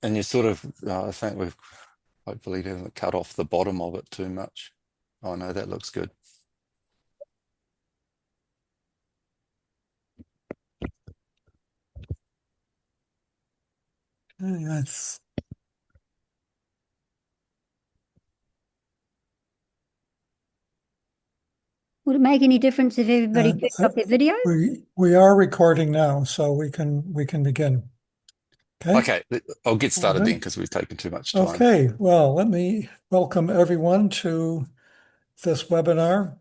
and you sort of, I think we've hopefully haven't cut off the bottom of it too much. Oh no, that looks good. Yes. Would it make any difference if everybody And turned off their video? we are recording now, so we can begin. Okay. Okay, I'll get All started then right. because we've taken too much time. Okay. Well, let me welcome everyone to this webinar,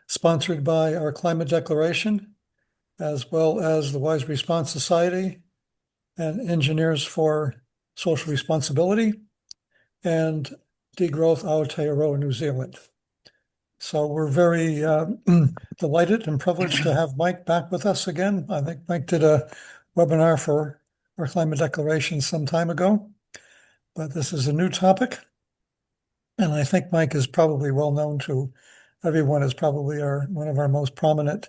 sponsored by our Climate Declaration, as well as the Wise Response Society and Engineers for Social Responsibility and Degrowth Aotearoa, New Zealand. So we're very delighted and privileged to have Mike back with us again. I think Mike did a webinar for our climate declaration some time ago, but this is a new topic. And I think Mike is probably well known to everyone as probably one of our most prominent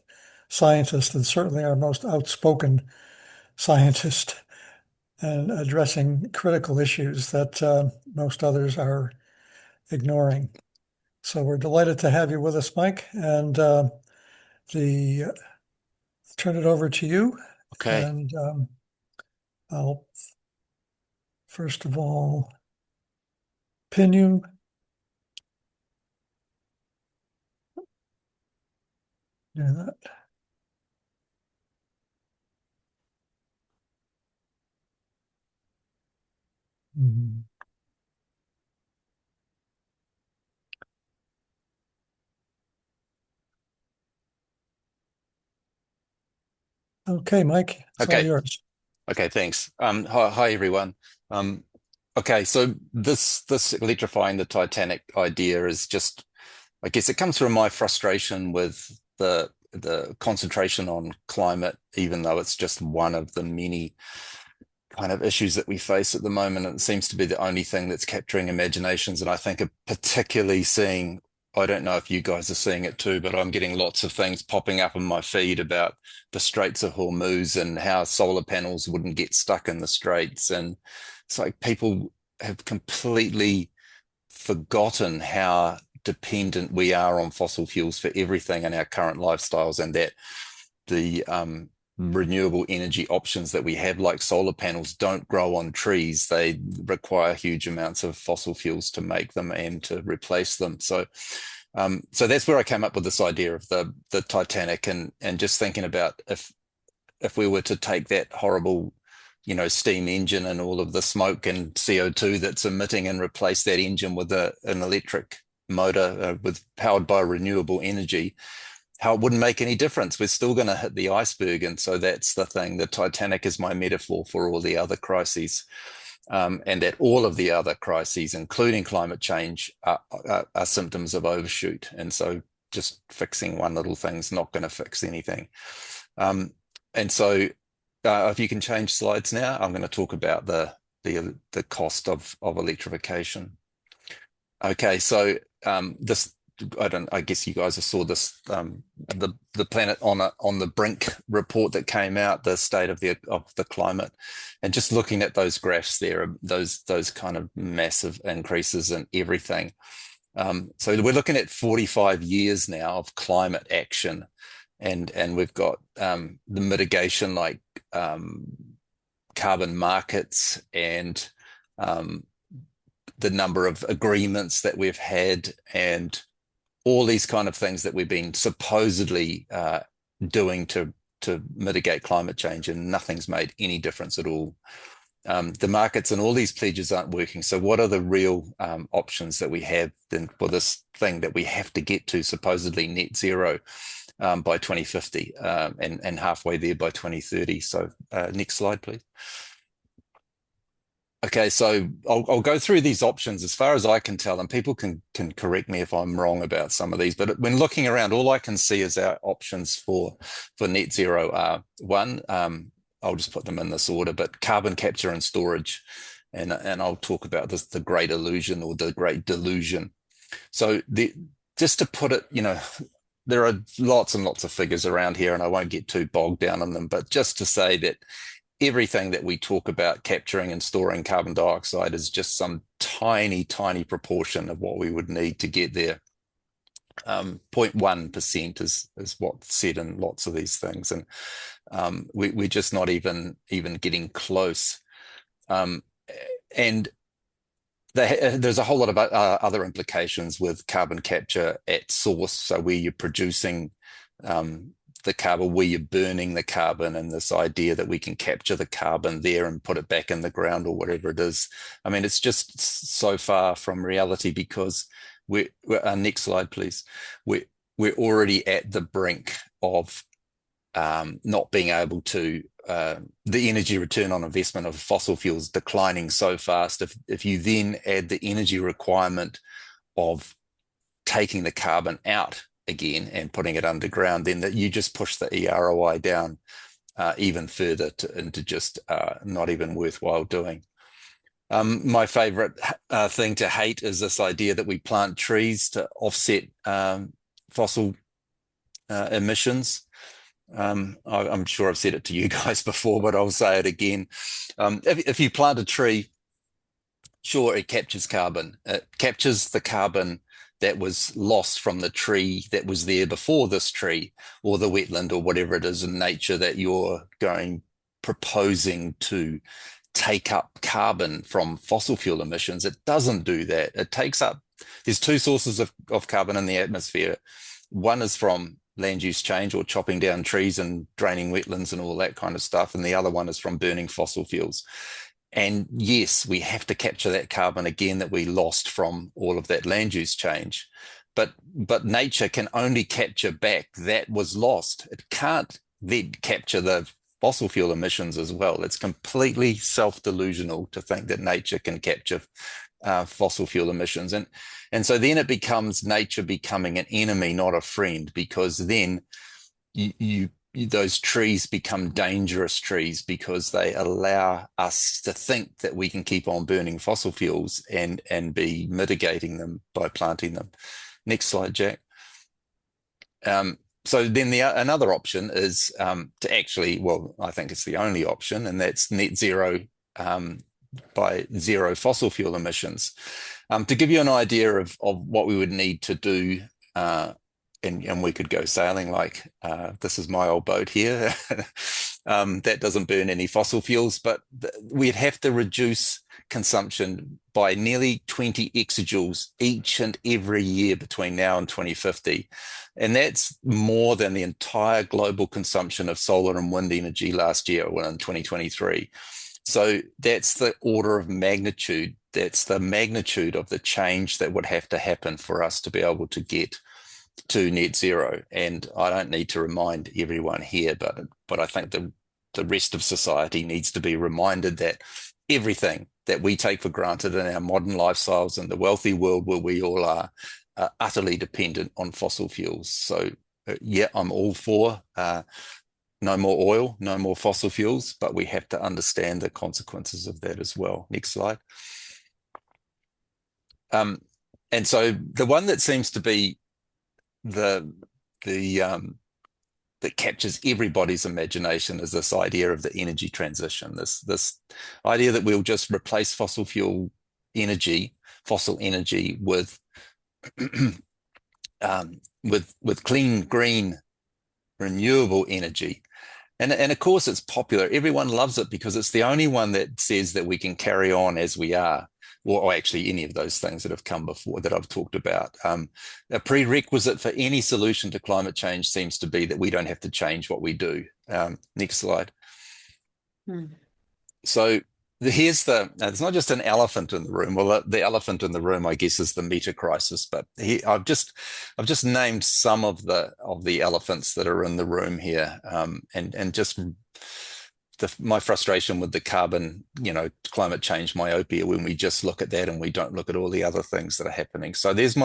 scientists and certainly our most outspoken scientist and addressing critical issues that most others are ignoring. So we're delighted to have you with us, Mike, and the turn it over to you. Okay. And I'll first of all pin you. Do that. Mhm. Okay, Mike, it's all Okay. yours. Okay, thanks. Hi everyone. Um, okay, so this electrifying the Titanic idea is just, I guess it comes from my frustration with the concentration on climate, even though it's just one of the many kind of issues that we face at the moment. It seems to be the only thing that's capturing imaginations, and I think particularly seeing. I don't know if you guys are seeing it too, but I'm getting lots of things popping up in my feed about the Straits of Hormuz and how solar panels wouldn't get stuck in the straits. And it's like people have completely forgotten how dependent we are on fossil fuels for everything in our current lifestyles, and that the renewable energy options that we have, like solar panels, don't grow on trees. They require huge amounts of fossil fuels to make them and to replace them. So that's where I came up with this idea of the Titanic, and just thinking about if we were to take that horrible, steam engine and all of the smoke and CO2 that's emitting and replace that engine with an electric motor with powered by renewable energy, how it wouldn't make any difference. We're still going to hit the iceberg. And so that's the thing. The Titanic is my metaphor for all the other crises. And that all of the other crises, including climate change, are symptoms of overshoot. And so just fixing one little thing is not going to fix anything. And so if you can change slides now, I'm going to talk about the cost of electrification. Okay, so this, I guess you guys have saw this, the Planet on the Brink report that came out, the state of the climate, and just looking at those graphs there, those kind of massive increases in everything. So we're looking at 45 years now of climate action, and we've got the mitigation, like carbon markets, and the number of agreements that we've had, and all these kind of things that we've been supposedly doing to mitigate climate change, and nothing's made any difference at all. The markets and all these pledges aren't working. So what are the real options that we have then for this thing that we have to get to supposedly net zero by 2050 and halfway there by 2030? So next slide, please. Okay, so I'll go through these options as far as I can tell, and people can correct me if I'm wrong about some of these. But when looking around, all I can see is our options for net zero are one. I'll just put them in this order, but carbon capture and storage, and I'll talk about this, the great illusion or the great delusion. So just to put it, there are lots and lots of figures around here, and I won't get too bogged down on them, but just to say that everything that we talk about capturing and storing carbon dioxide is just some tiny, tiny proportion of what we would need to get there. 0.1% is what's said in lots of these things, and we're just not even getting close. And there's a whole lot of other implications with carbon capture at source. So where you're producing the carbon, where you're burning the carbon, and this idea that we can capture the carbon there and put it back in the ground or whatever it is. I mean, it's just so far from reality, because we're next slide, please. We're already at the brink of not being able to, the energy return on investment of fossil fuels declining so fast. If you then add the energy requirement of taking the carbon out again and putting it underground, then that you just push the EROI down even further into just not even worthwhile doing. My favorite thing to hate is this idea that we plant trees to offset fossil emissions. I'm sure I've said it to you guys before, but I'll say it again. If you plant a tree, sure, it captures carbon. It captures the carbon that was lost from the tree that was there before this tree, or the wetland, or whatever it is in nature that you're proposing to take up carbon from fossil fuel emissions. It doesn't do that. It takes up, there's two sources of carbon in the atmosphere. One is from land use change, or chopping down trees and draining wetlands and all that kind of stuff. And the other one is from burning fossil fuels. And yes, we have to capture that carbon again that we lost from all of that land use change. But nature can only capture back that was lost. It can't then capture the fossil fuel emissions as well. It's completely self-delusional to think that nature can capture fossil fuel emissions. And so then it becomes nature becoming an enemy, not a friend, because then those trees become dangerous trees, because they allow us to think that we can keep on burning fossil fuels and be mitigating them by planting them. Next slide, Jack. So then another option is to actually, well, I think it's the only option, and that's net zero by zero fossil fuel emissions. To give you an idea of what we would need to do, and we could go sailing like this is my old boat here. That doesn't burn any fossil fuels, but we'd have to reduce consumption by nearly 20 exajoules each and every year between now and 2050. And that's more than the entire global consumption of solar and wind energy last year, well, in 2023. So that's the order of magnitude. That's the magnitude of the change that would have to happen for us to be able to get to net zero. And I don't need to remind everyone here, but I think the rest of society needs to be reminded that everything that we take for granted in our modern lifestyles and the wealthy world where we all are utterly dependent on fossil fuels. So yeah, I'm all for no more oil, no more fossil fuels, but we have to understand the consequences of that as well. Next slide. And so the one that seems to be that captures everybody's imagination is this idea of the energy transition. This idea that we'll just replace fossil energy with with clean, green, renewable energy. And of course it's popular. Everyone loves it because it's the only one that says that we can carry on as we are, or actually any of those things that have come before that I've talked about. A prerequisite for any solution to climate change seems to be that we don't have to change what we do. Next slide. So here's it's not just an elephant in the room. Well, the elephant in the room, I guess, is the meta crisis. But I've just named some of the elephants that are in the room here, and just my frustration with the carbon, climate change myopia, when we just look at that and we don't look at all the other things that are happening. So there's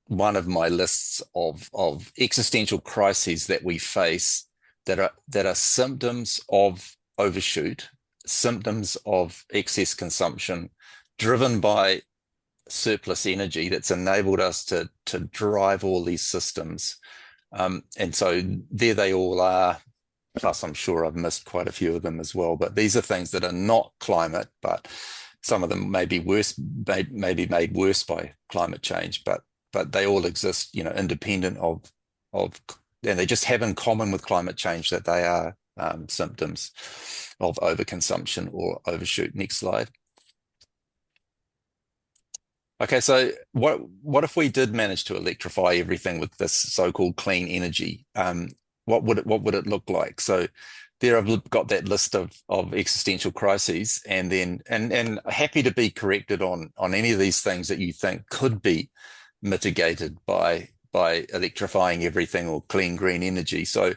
one of my lists of existential crises that we face that are symptoms of overshoot, symptoms of excess consumption, driven by surplus energy that's enabled us to drive all these systems. And so there they all are. plus I'm sure I've missed quite a few of them as well. But these are things that are not climate, but some of them may be worse, maybe made worse by climate change, but they all exist, independent of, and they just have in common with climate change that they are symptoms of overconsumption or overshoot. Next slide. Okay, so what if we did manage to electrify everything with this so-called clean energy? What would it look like? So there I've got that list of existential crises, and then and happy to be corrected on any of these things that you think could be mitigated by electrifying everything or clean green energy. So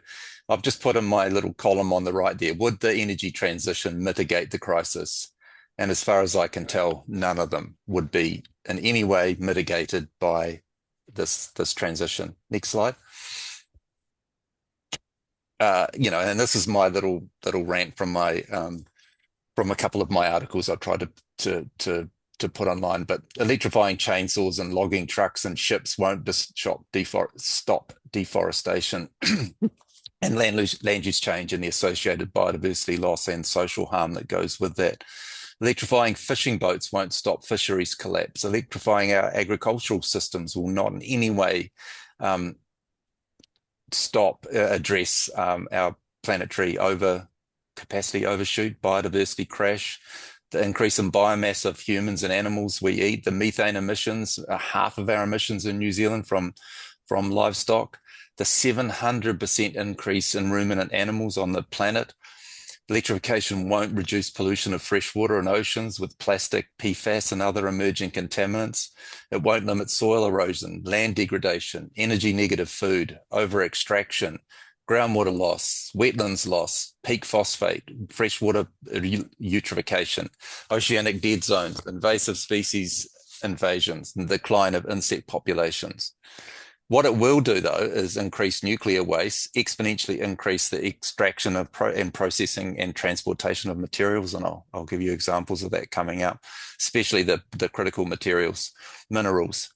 I've just put in my little column on the right there. Would the energy transition mitigate the crisis? And as far as I can tell, none of them would be in any way mitigated by this transition. Next slide. And this is my little rant from my from a couple of my articles I tried to put online. But electrifying chainsaws and logging trucks and ships won't stop deforestation and land use change and the associated biodiversity loss and social harm that goes with that. Electrifying fishing boats won't stop fisheries collapse. Electrifying our agricultural systems will not in any way address our planetary capacity overshoot, biodiversity crash, the increase in biomass of humans and animals we eat, the methane emissions, half of our emissions in New Zealand from livestock, the 700% increase in ruminant animals on the planet. Electrification won't reduce pollution of fresh water and oceans with plastic, PFAS, and other emerging contaminants. It won't limit soil erosion, land degradation, energy negative food, over-extraction, groundwater loss, wetlands loss, peak phosphate, freshwater eutrophication, oceanic dead zones, invasive species invasions, and the decline of insect populations. What it will do, though, is increase nuclear waste, exponentially increase the extraction of and processing and transportation of materials, and I'll give you examples of that coming up, especially the critical materials, minerals,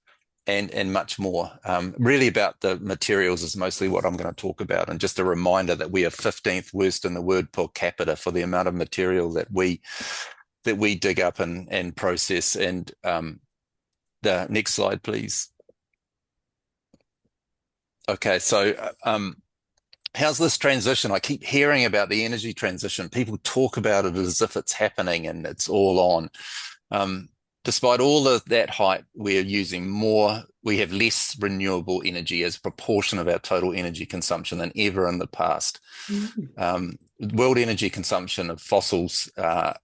and much more. Really about the materials is mostly what I'm going to talk about, and just a reminder that we are 15th worst in the world per capita for the amount of material that we dig up and process. And the next slide, please. Okay, so how's this transition? I keep hearing about the energy transition. People talk about it as if it's happening and it's all on. Despite all of that hype, we're using more, we have less renewable energy as a proportion of our total energy consumption than ever in the past. World energy consumption of fossils per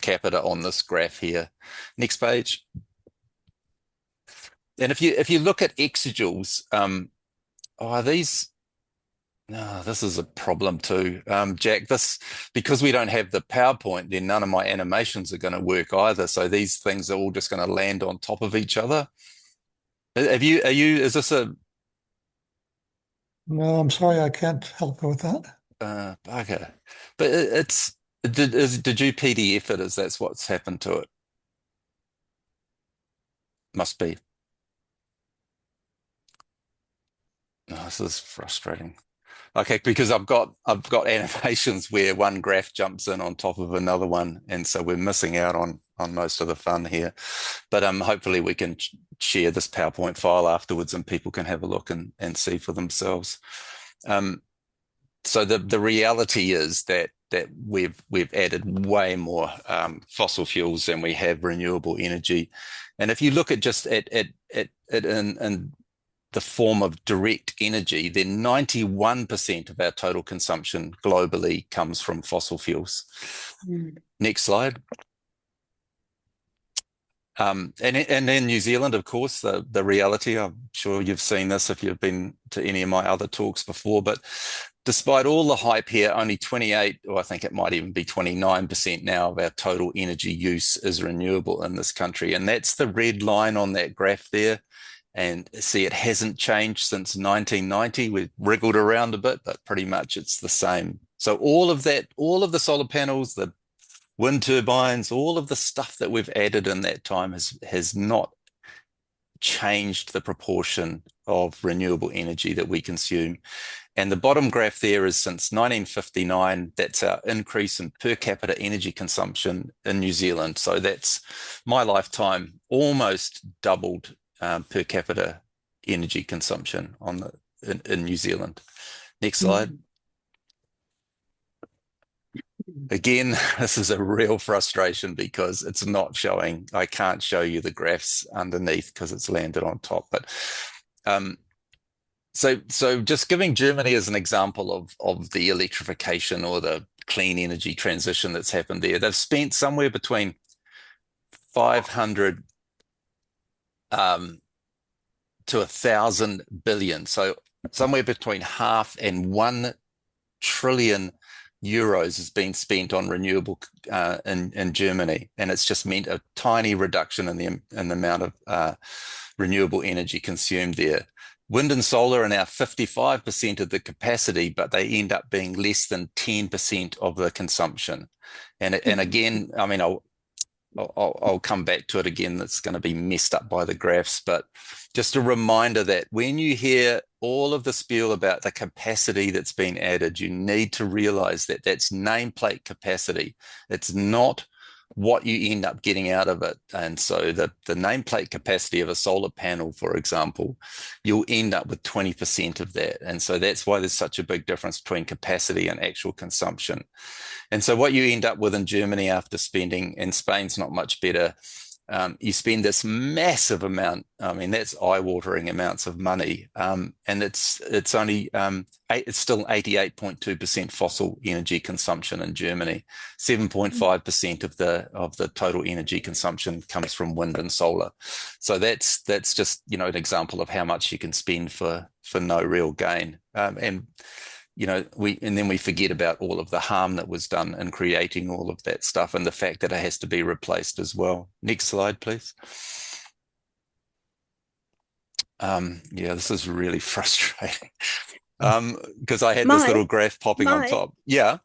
capita on this graph here. Next page. And if you look at exajoules, this is a problem too, Jack. Because we don't have the PowerPoint, then none of my animations are going to work either. So these things are all just going to land on top of each other. Is this a? No, I'm sorry, I can't help you with that. Okay, but did you PDF it? Is that's what's happened to it? Must be. Oh, this is frustrating. Okay, because I've got animations where one graph jumps in on top of another one, and so we're missing out on most of the fun here. But hopefully we can share this PowerPoint file afterwards, and people can have a look and see for themselves. So the reality is that we've added way more fossil fuels than we have renewable energy, and if you look at just at in the form of direct energy, then 91% of our total consumption globally comes from fossil fuels. Next slide. And in New Zealand, of course, the reality, I'm sure you've seen this if you've been to any of my other talks before, but despite all the hype here, only 28, or I think it might even be 29% now of our total energy use is renewable in this country. And that's the red line on that graph there. And see, it hasn't changed since 1990. We've wriggled around a bit, but pretty much it's the same. So all of that, all of the solar panels, the wind turbines, all of the stuff that we've added in that time has not changed the proportion of renewable energy that we consume. And the bottom graph there is since 1959, that's our increase in per capita energy consumption in New Zealand. So that's my lifetime, almost doubled per capita energy consumption in New Zealand. Next slide. Again, this is a real frustration because it's not showing. I can't show you the graphs underneath because it's landed on top. But so just giving Germany as an example of the electrification or the clean energy transition that's happened there, they've spent somewhere between 500 to 1,000 billion. So somewhere between half and 1 trillion euros has been spent on renewable in Germany, and it's just meant a tiny reduction in the amount of renewable energy consumed there. Wind and solar are now 55% of the capacity, but they end up being less than 10% of the consumption. And again, I mean, I'll come back to it again. That's going to be messed up by the graphs, but just a reminder that when you hear all of the spiel about the capacity that's been added, you need to realize that that's nameplate capacity. It's not what you end up getting out of it. And so the nameplate capacity of a solar panel, for example, you'll end up with 20% of that. And so that's why there's such a big difference between capacity and actual consumption. And so what you end up with in Germany after spending, and Spain's not much better, you spend this massive amount. I mean, that's eye-watering amounts of money, and it's only it's still 88.2% fossil energy consumption in Germany. 7.5% of the total energy consumption comes from wind and solar. So that's just an example of how much you can spend for no real gain. And then we forget about all of the harm that was done in creating all of that stuff and the fact that it has to be replaced as well. Next slide, please. Yeah, this is really frustrating because I had this little graph popping on top. Yeah.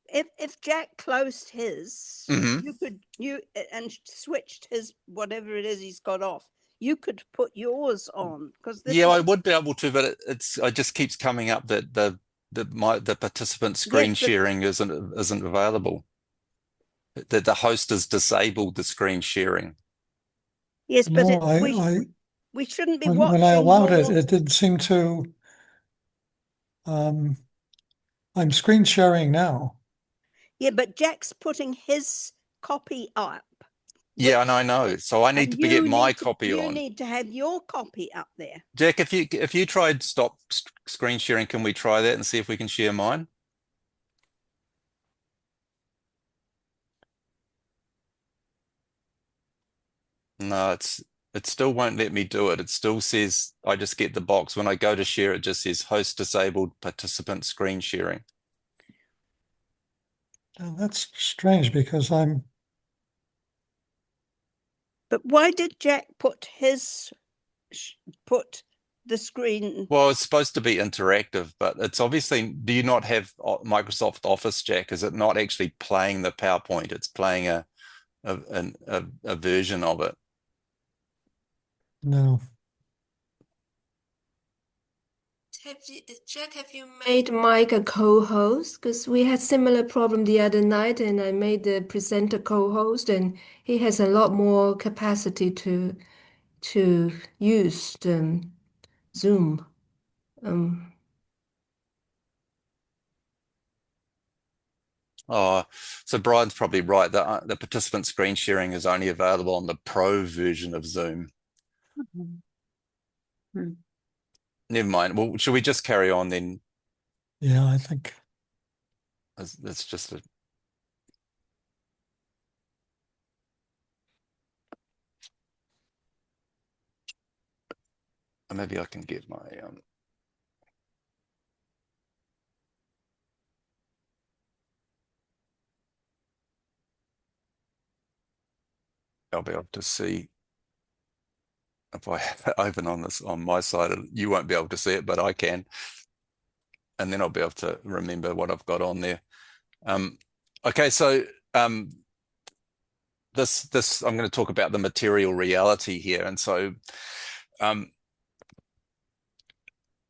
If Jack closed his, Mm-hmm. you and switched his whatever it is he's got off, you could put yours on because I would be able to, but it just keeps coming up that the participant screen sharing isn't available. That the host has disabled the screen sharing. Yes, but no, we shouldn't be when I allowed it, it did seem to. I'm screen sharing now. Yeah, but Jack's putting his copy up. Yeah, and I know. So I need to get my copy on. You need to have your copy up there. Jack, if you tried stop screen sharing, can we try that and see if we can share mine? No, it still won't let me do it. It still says I just get the box. When I go to share, it just says host disabled, participant screen sharing. That's strange because I'm. But why did Jack put the screen? Well, it's supposed to be interactive, but it's obviously, do you not have Microsoft Office, Jack? Is it not actually playing the PowerPoint? It's playing a version of it. No. Jack, have you made Mike a co-host? Because we had similar problem the other night, and I made the presenter co-host, and he has a lot more capacity to use Zoom. So Brian's probably right. The participant screen sharing is only available on the pro version of Zoom. Never mind. Well, should we just carry on then? Yeah, I think. It's just a... Maybe I can get my... I'll be able to see if I have it open on my side. You won't be able to see it, but I can. And then I'll be able to remember what I've got on there. Okay, so this I'm going to talk about the material reality here. And so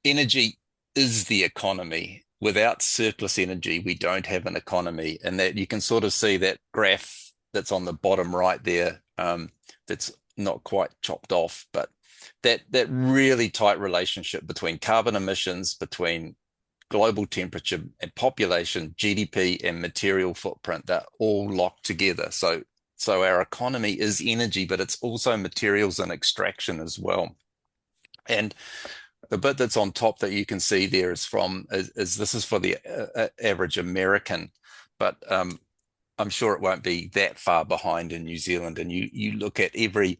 energy is the economy. Without surplus energy, we don't have an economy. And that you can sort of see that graph that's on the bottom right there, that's not quite chopped off, but that really tight relationship between carbon emissions, between global temperature and population, GDP and material footprint, they're all locked together. So our economy is energy, but it's also materials and extraction as well. And the bit that's on top that you can see there is this is for the average American, but I'm sure it won't be that far behind in New Zealand. And you look at this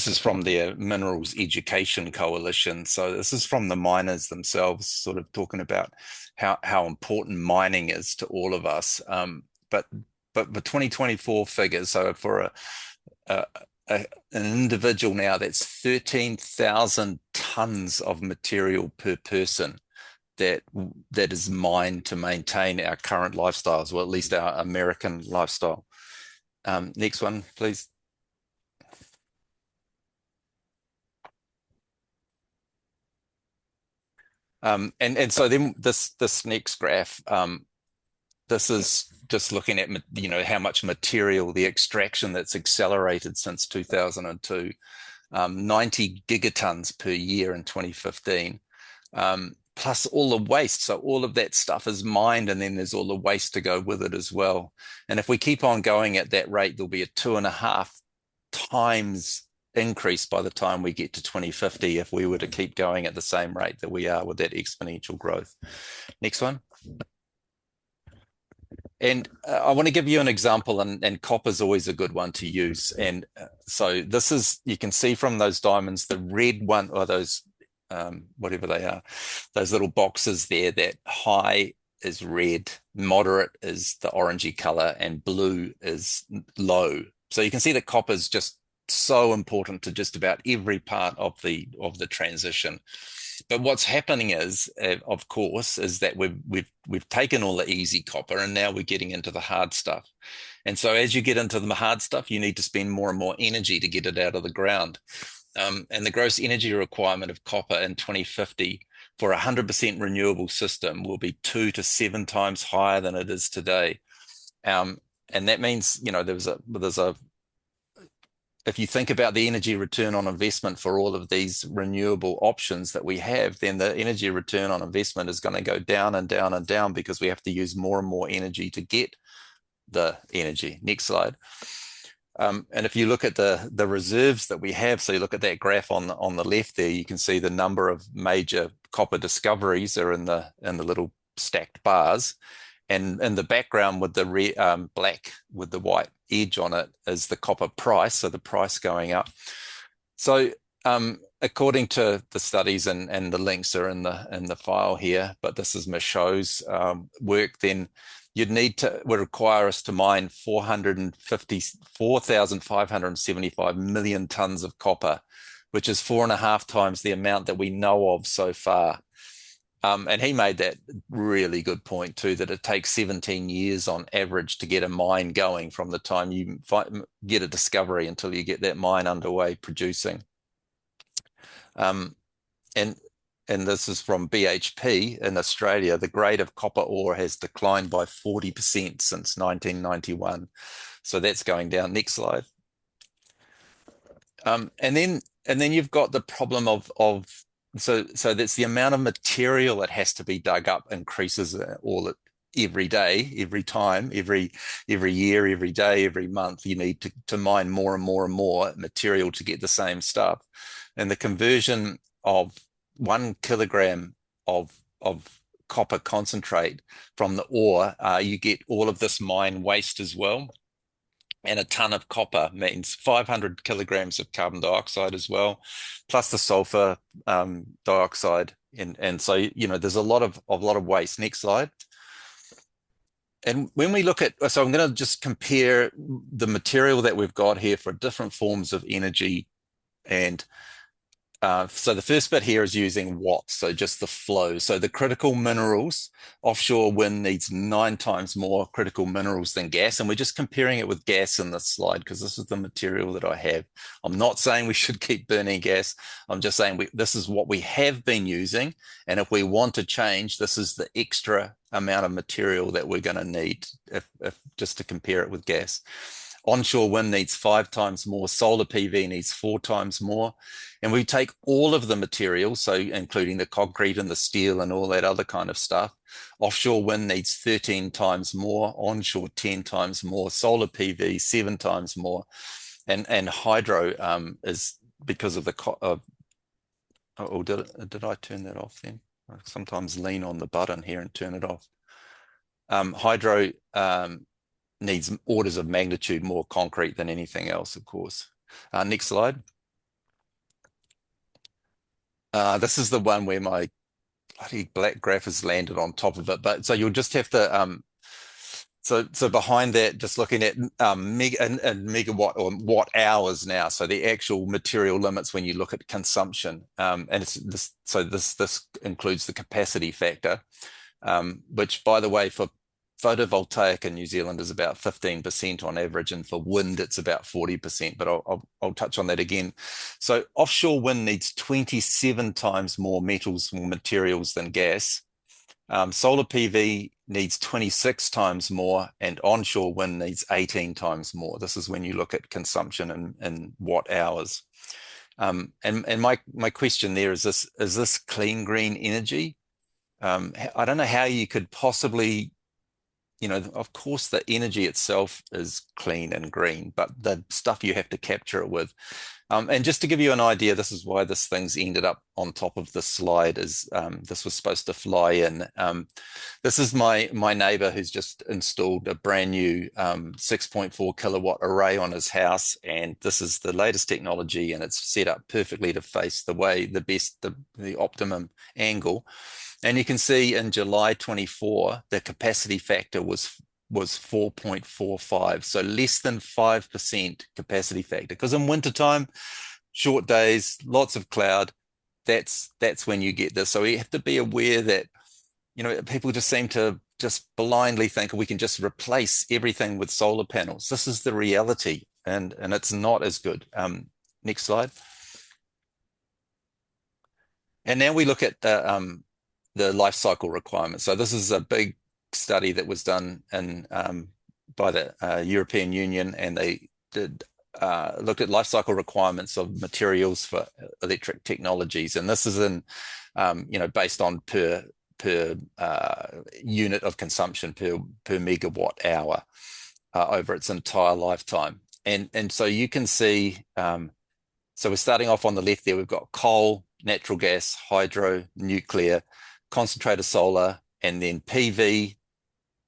is from their Minerals Education Coalition. So this is from the miners themselves, sort of talking about how important mining is to all of us. But the 2024 figures, so for an individual now, that's 13,000 tons of material per person that is mined to maintain our current lifestyles, or at least our American lifestyle. Next one, please. And so then this next graph, this is just looking at how much material, the extraction that's accelerated since 2002, 90 gigatons per year in 2015. Plus all the waste. So all of that stuff is mined, and then there's all the waste to go with it as well. And if we keep on going at that rate, there'll be a 2.5 times increase by the time we get to 2050 if we were to keep going at the same rate that we are with that exponential growth. Next one. And I want to give you an example, and copper is always a good one to use. And so this is, you can see from those diamonds, the red one, or those whatever they are, those little boxes there, that high is red, moderate is the orangey color, and blue is low. So you can see that copper is just so important to just about every part of the transition. But what's happening is, of course, is that we've taken all the easy copper, and now we're getting into the hard stuff. And so as you get into the hard stuff, you need to spend more and more energy to get it out of the ground. And the gross energy requirement of copper in 2050 for a 100% renewable system will be 2 to 7 times higher than it is today. And that means, if you think about the energy return on investment for all of these renewable options that we have, then the energy return on investment is going to go down and down and down, because we have to use more and more energy to get the energy. Next slide. And if you look at the reserves that we have, so you look at that graph on the left there, you can see the number of major copper discoveries are in the little stacked bars, and in the background with the black with the white edge on it is the copper price, so the price going up. So according to the studies, and the links are in the file here, but this is Michaud's work, then would require us to mine 4,575 million tons of copper, which is 4.5 times the amount that we know of so far. And he made that really good point too, that it takes 17 years on average to get a mine going from the time you get a discovery until you get that mine underway producing. And this is from BHP in Australia. The grade of copper ore has declined by 40% since 1991. So that's going down. Next slide. And then you've got the problem of so that's the amount of material that has to be dug up increases every day, every time, every year, every day, every month. You need to mine more and more and more material to get the same stuff. And the conversion of 1 kilogram of copper concentrate from the ore, you get all of this mine waste as well. And a ton of copper means 500 kilograms of carbon dioxide as well, plus the sulfur dioxide. And so, there's a lot of waste. Next slide. And when we look at, so I'm going to just compare the material that we've got here for different forms of energy, and So the first bit here is using watts, so just the flow. So the critical minerals, offshore wind needs 9 times more critical minerals than gas. And we're just comparing it with gas in this slide because this is the material that I have. I'm not saying we should keep burning gas. I'm just saying this is what we have been using. And if we want to change, this is the extra amount of material that we're going to need if just to compare it with gas. Onshore wind needs 5 times more, solar PV needs 4 times more. And we take all of the materials, so including the concrete and the steel and all that other kind of stuff. Offshore wind needs 13 times more, onshore 10 times more, solar PV 7 times more. And hydro is because of the, did I turn that off then? I sometimes lean on the button here and turn it off. Hydro needs orders of magnitude more concrete than anything else, of course. Next slide. This is the one where my bloody black graph has landed on top of it. But so you'll just have to, so behind that, just looking at megawatt or watt hours now. So the actual material limits when you look at consumption. And it's this, so this includes the capacity factor, which, by the way, for photovoltaic in New Zealand is about 15% on average, and for wind it's about 40%, but I'll touch on that again. So offshore wind needs 27 times more metals or materials than gas. Solar PV needs 26 times more, and onshore wind needs 18 times more. This is when you look at consumption in watt hours. And my question there is this clean green energy? I don't know how you could possibly, you know, of course the energy itself is clean and green, but the stuff you have to capture it with. And just to give you an idea, this is why this thing's ended up on top of the slide, is this was supposed to fly in. This is my neighbor who's just installed a brand new 6.4 kilowatt array on his house. And this is the latest technology, and it's set up perfectly to face the optimum angle. And you can see in July 24, the capacity factor was 4.45, so less than 5% capacity factor. Because in wintertime, short days, lots of cloud, that's when you get this. So you have to be aware that, you know, people just seem to just blindly think we can just replace everything with solar panels. This is the reality, and it's not as good. Next slide. And now we look at the life cycle requirements. So this is a big study that was done by the European Union, and they did looked at life cycle requirements of materials for electric technologies, and this is in based on per unit of consumption per megawatt hour over its entire lifetime. And so you can see, so we're starting off on the left there. We've got coal, natural gas, hydro, nuclear, concentrated solar, and then PV.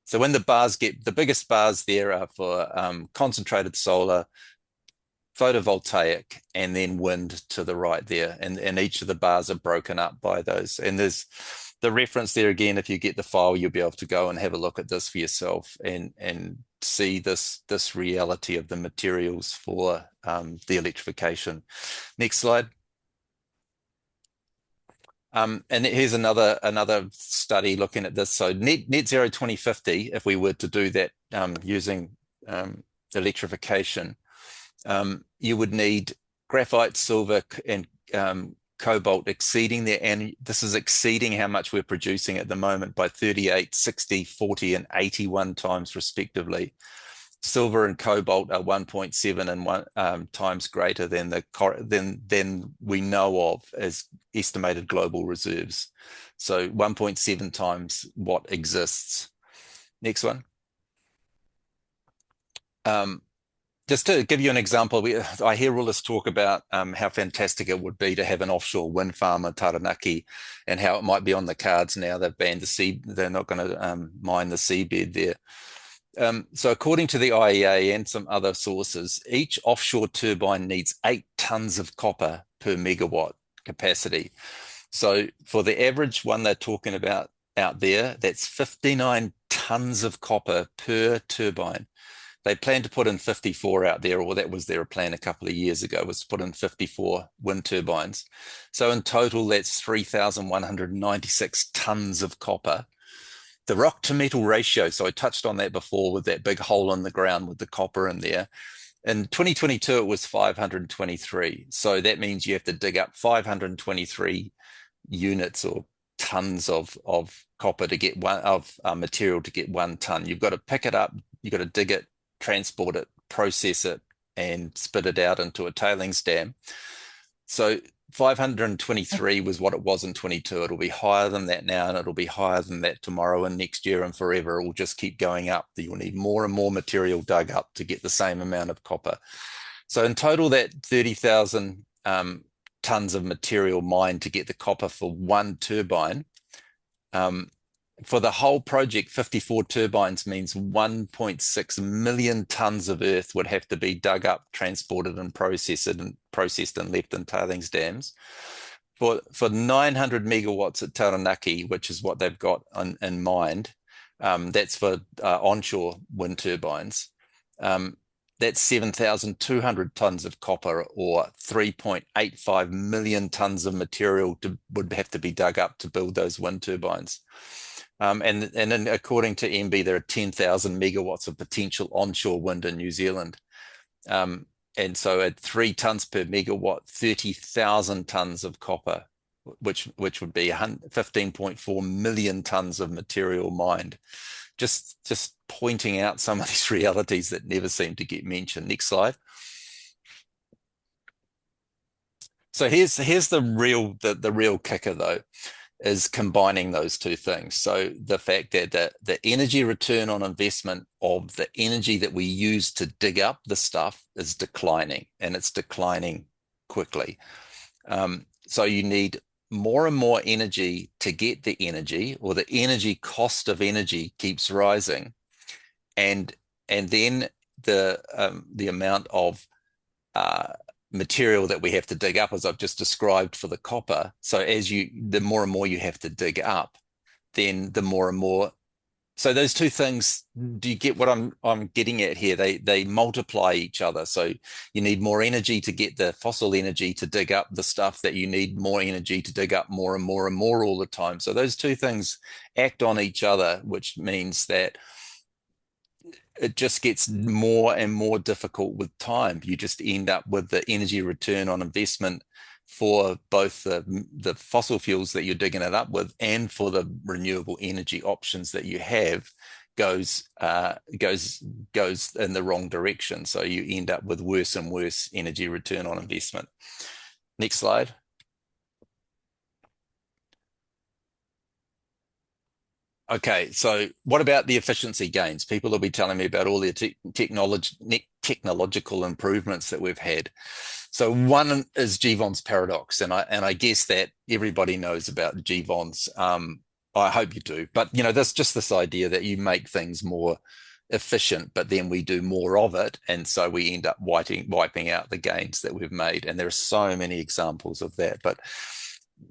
So when the biggest bars there are for concentrated solar, photovoltaic, and then wind to the right there. And each of the bars are broken up by those. And there's the reference there again. If you get the file, you'll be able to go and have a look at this for yourself and see this reality of the materials for the electrification. Next slide. And here's another study looking at this. So net zero 2050, if we were to do that using electrification, you would need graphite, silver, and cobalt exceeding and this is exceeding how much we're producing at the moment by 38, 60, 40, and 81 times respectively. Silver and cobalt are 1.7 and 1 times greater than we know of as estimated global reserves. So 1.7 times what exists. Next one. Just to give you an example, I hear all this talk about how fantastic it would be to have an offshore wind farm in Taranaki, and how it might be on the cards now. They've banned the sea; they're not going to mine the seabed there. So according to the IEA and some other sources, each offshore turbine needs 8 tons of copper per megawatt capacity. So for the average one they're talking about out there, that's 59 tons of copper per turbine. They planned to put in 54 out there, or that was their plan a couple of years ago, was to put in 54 wind turbines. So in total, that's 3,196 tons of copper. The rock to metal ratio, so I touched on that before with that big hole in the ground with the copper in there. In 2022, it was 523. So that means you have to dig up 523 units or tons of copper to get one of material to get 1 ton. You've got to pick it up, you've got to dig it, transport it, process it, and spit it out into a tailings dam. So 523 was what it was in 22. It'll be higher than that now, and it'll be higher than that tomorrow and next year and forever. It will just keep going up. You'll need more and more material dug up to get the same amount of copper. So in total, that 30,000 tons of material mined to get the copper for 1 turbine. For the whole project, 54 turbines means 1.6 million tons of earth would have to be dug up, transported, and processed and left in tailings dams. For 900 megawatts at Taranaki, which is what they've got in mind, that's for onshore wind turbines. That's 7,200 tons of copper, or 3.85 million tons of material would have to be dug up to build those wind turbines. And then according to MB, there are 10,000 megawatts of potential onshore wind in New Zealand. And so at 3 tons per megawatt, 30,000 tons of copper, which would be 15.4 million tons of material mined. Just pointing out some of these realities that never seem to get mentioned. Next slide. So here's the real kicker, though, is combining those two things. So the fact that the energy return on investment of the energy that we use to dig up the stuff is declining, and it's declining quickly. So you need more and more energy to get the energy, or the energy cost of energy keeps rising, and then the amount of material that we have to dig up, as I've just described for the copper. So the more and more you have to dig up, then the more and more. So those two things, do you get what I'm getting at here? They multiply each other. So you need more energy to get the fossil energy to dig up the stuff that you need more energy to dig up more and more and more all the time. So those two things act on each other, which means that it just gets more and more difficult with time. You just end up with the energy return on investment for both the fossil fuels that you're digging it up with and for the renewable energy options that you have goes in the wrong direction. So you end up with worse and worse energy return on investment. Next slide. Okay, so what about the efficiency gains? People will be telling me about all the technological improvements that we've had. So one is Jevons paradox, and I guess that everybody knows about Jevons. I hope you do, but there's just this idea that you make things more efficient, but then we do more of it, and so we end up wiping out the gains that we've made. And there are so many examples of that, but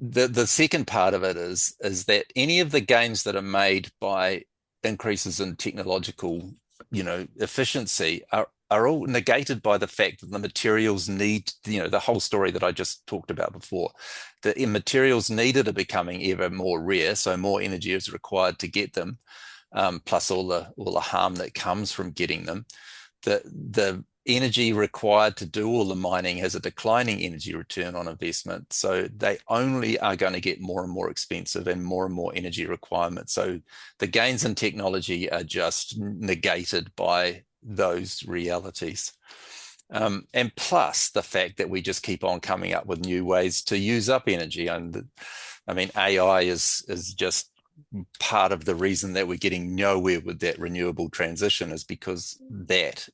the second part of it is that any of the gains that are made by increases in technological efficiency are all negated by the fact that the materials need, the whole story that I just talked about before. The materials needed are becoming ever more rare, so more energy is required to get them, plus all the harm that comes from getting them. The energy required to do all the mining has a declining energy return on investment. So they only are going to get more and more expensive and more energy requirements. So the gains in technology are just negated by those realities. And plus the fact that we just keep on coming up with new ways to use up energy. And I mean, AI is just part of the reason that we're getting nowhere with that renewable transition, is because that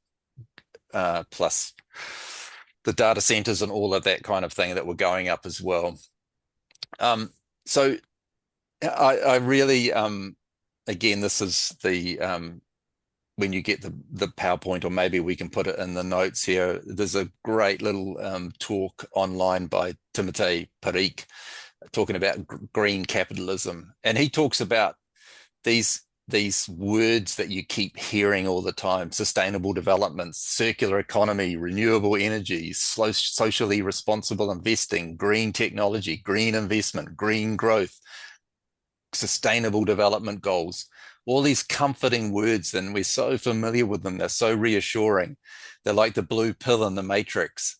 plus the data centers and all of that kind of thing that were going up as well. So I really, again, this is the, when you get the PowerPoint, or maybe we can put it in the notes here, there's a great little talk online by Timotei Parikh talking about green capitalism. And he talks about these these words that you keep hearing all the time: sustainable development, circular economy, renewable energy, socially responsible investing, green technology, green investment, green growth, sustainable development goals. All these comforting words, and we're so familiar with them. They're so reassuring. They're like the blue pill in the Matrix.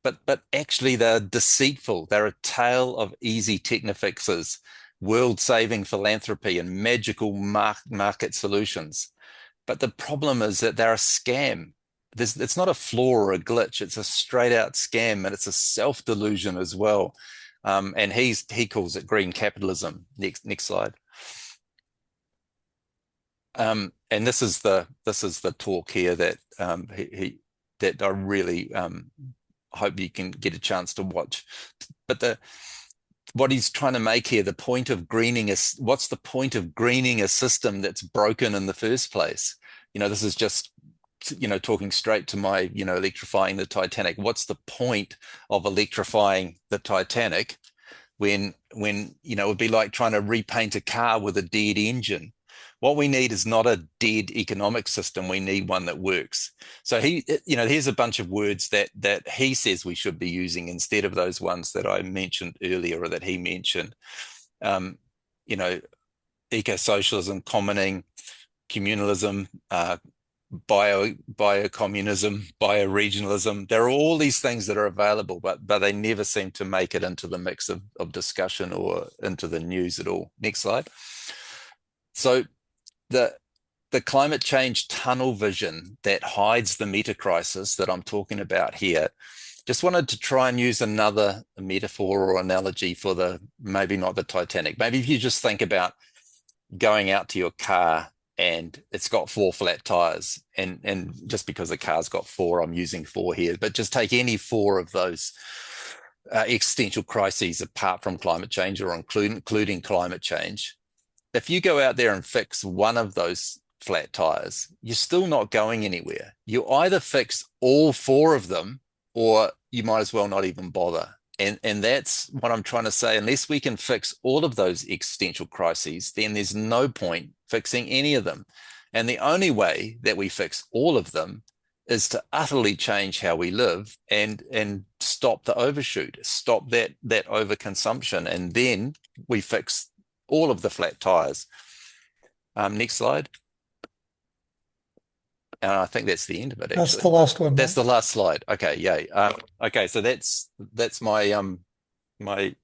But actually they're deceitful. They're a tale of easy technofixes, world-saving philanthropy, and magical market solutions. But the problem is that they're a scam. It's not a flaw or a glitch. It's a straight-out scam, and it's a self-delusion as well. And he calls it green capitalism. Next slide. And this is the talk here that that I really hope you can get a chance to watch. But what he's trying to make here, the point of greening is, what's the point of greening a system that's broken in the first place? This is just, talking straight to my, electrifying the Titanic. What's the point of electrifying the Titanic when it would be like trying to repaint a car with a dead engine? What we need is not a dead economic system. We need one that works. So here's a bunch of words that he says we should be using instead of those ones that I mentioned earlier, or that he mentioned. Eco-socialism, commoning, communalism, bio-communism, bio-regionalism. There are all these things that are available, but they never seem to make it into the mix of discussion or into the news at all. Next slide. So the climate change tunnel vision that hides the meta crisis that I'm talking about here, just wanted to try and use another metaphor or analogy for maybe not the Titanic. Maybe if you just think about going out to your car and it's got 4 flat tires, and just because the car's got 4, I'm using 4 here, but just take any 4 of those existential crises apart from climate change, or including climate change. If you go out there and fix one of those flat tires, you're still not going anywhere. You either fix all 4 of them, or you might as well not even bother. And that's what I'm trying to say. Unless we can fix all of those existential crises, then there's no point fixing any of them. And the only way that we fix all of them is to utterly change how we live and stop the overshoot, stop that overconsumption, and then we fix all of the flat tires. Next slide. And I think that's the end of it. Actually, That's the last one. That's the last slide. Okay, yay. Okay, so that's my my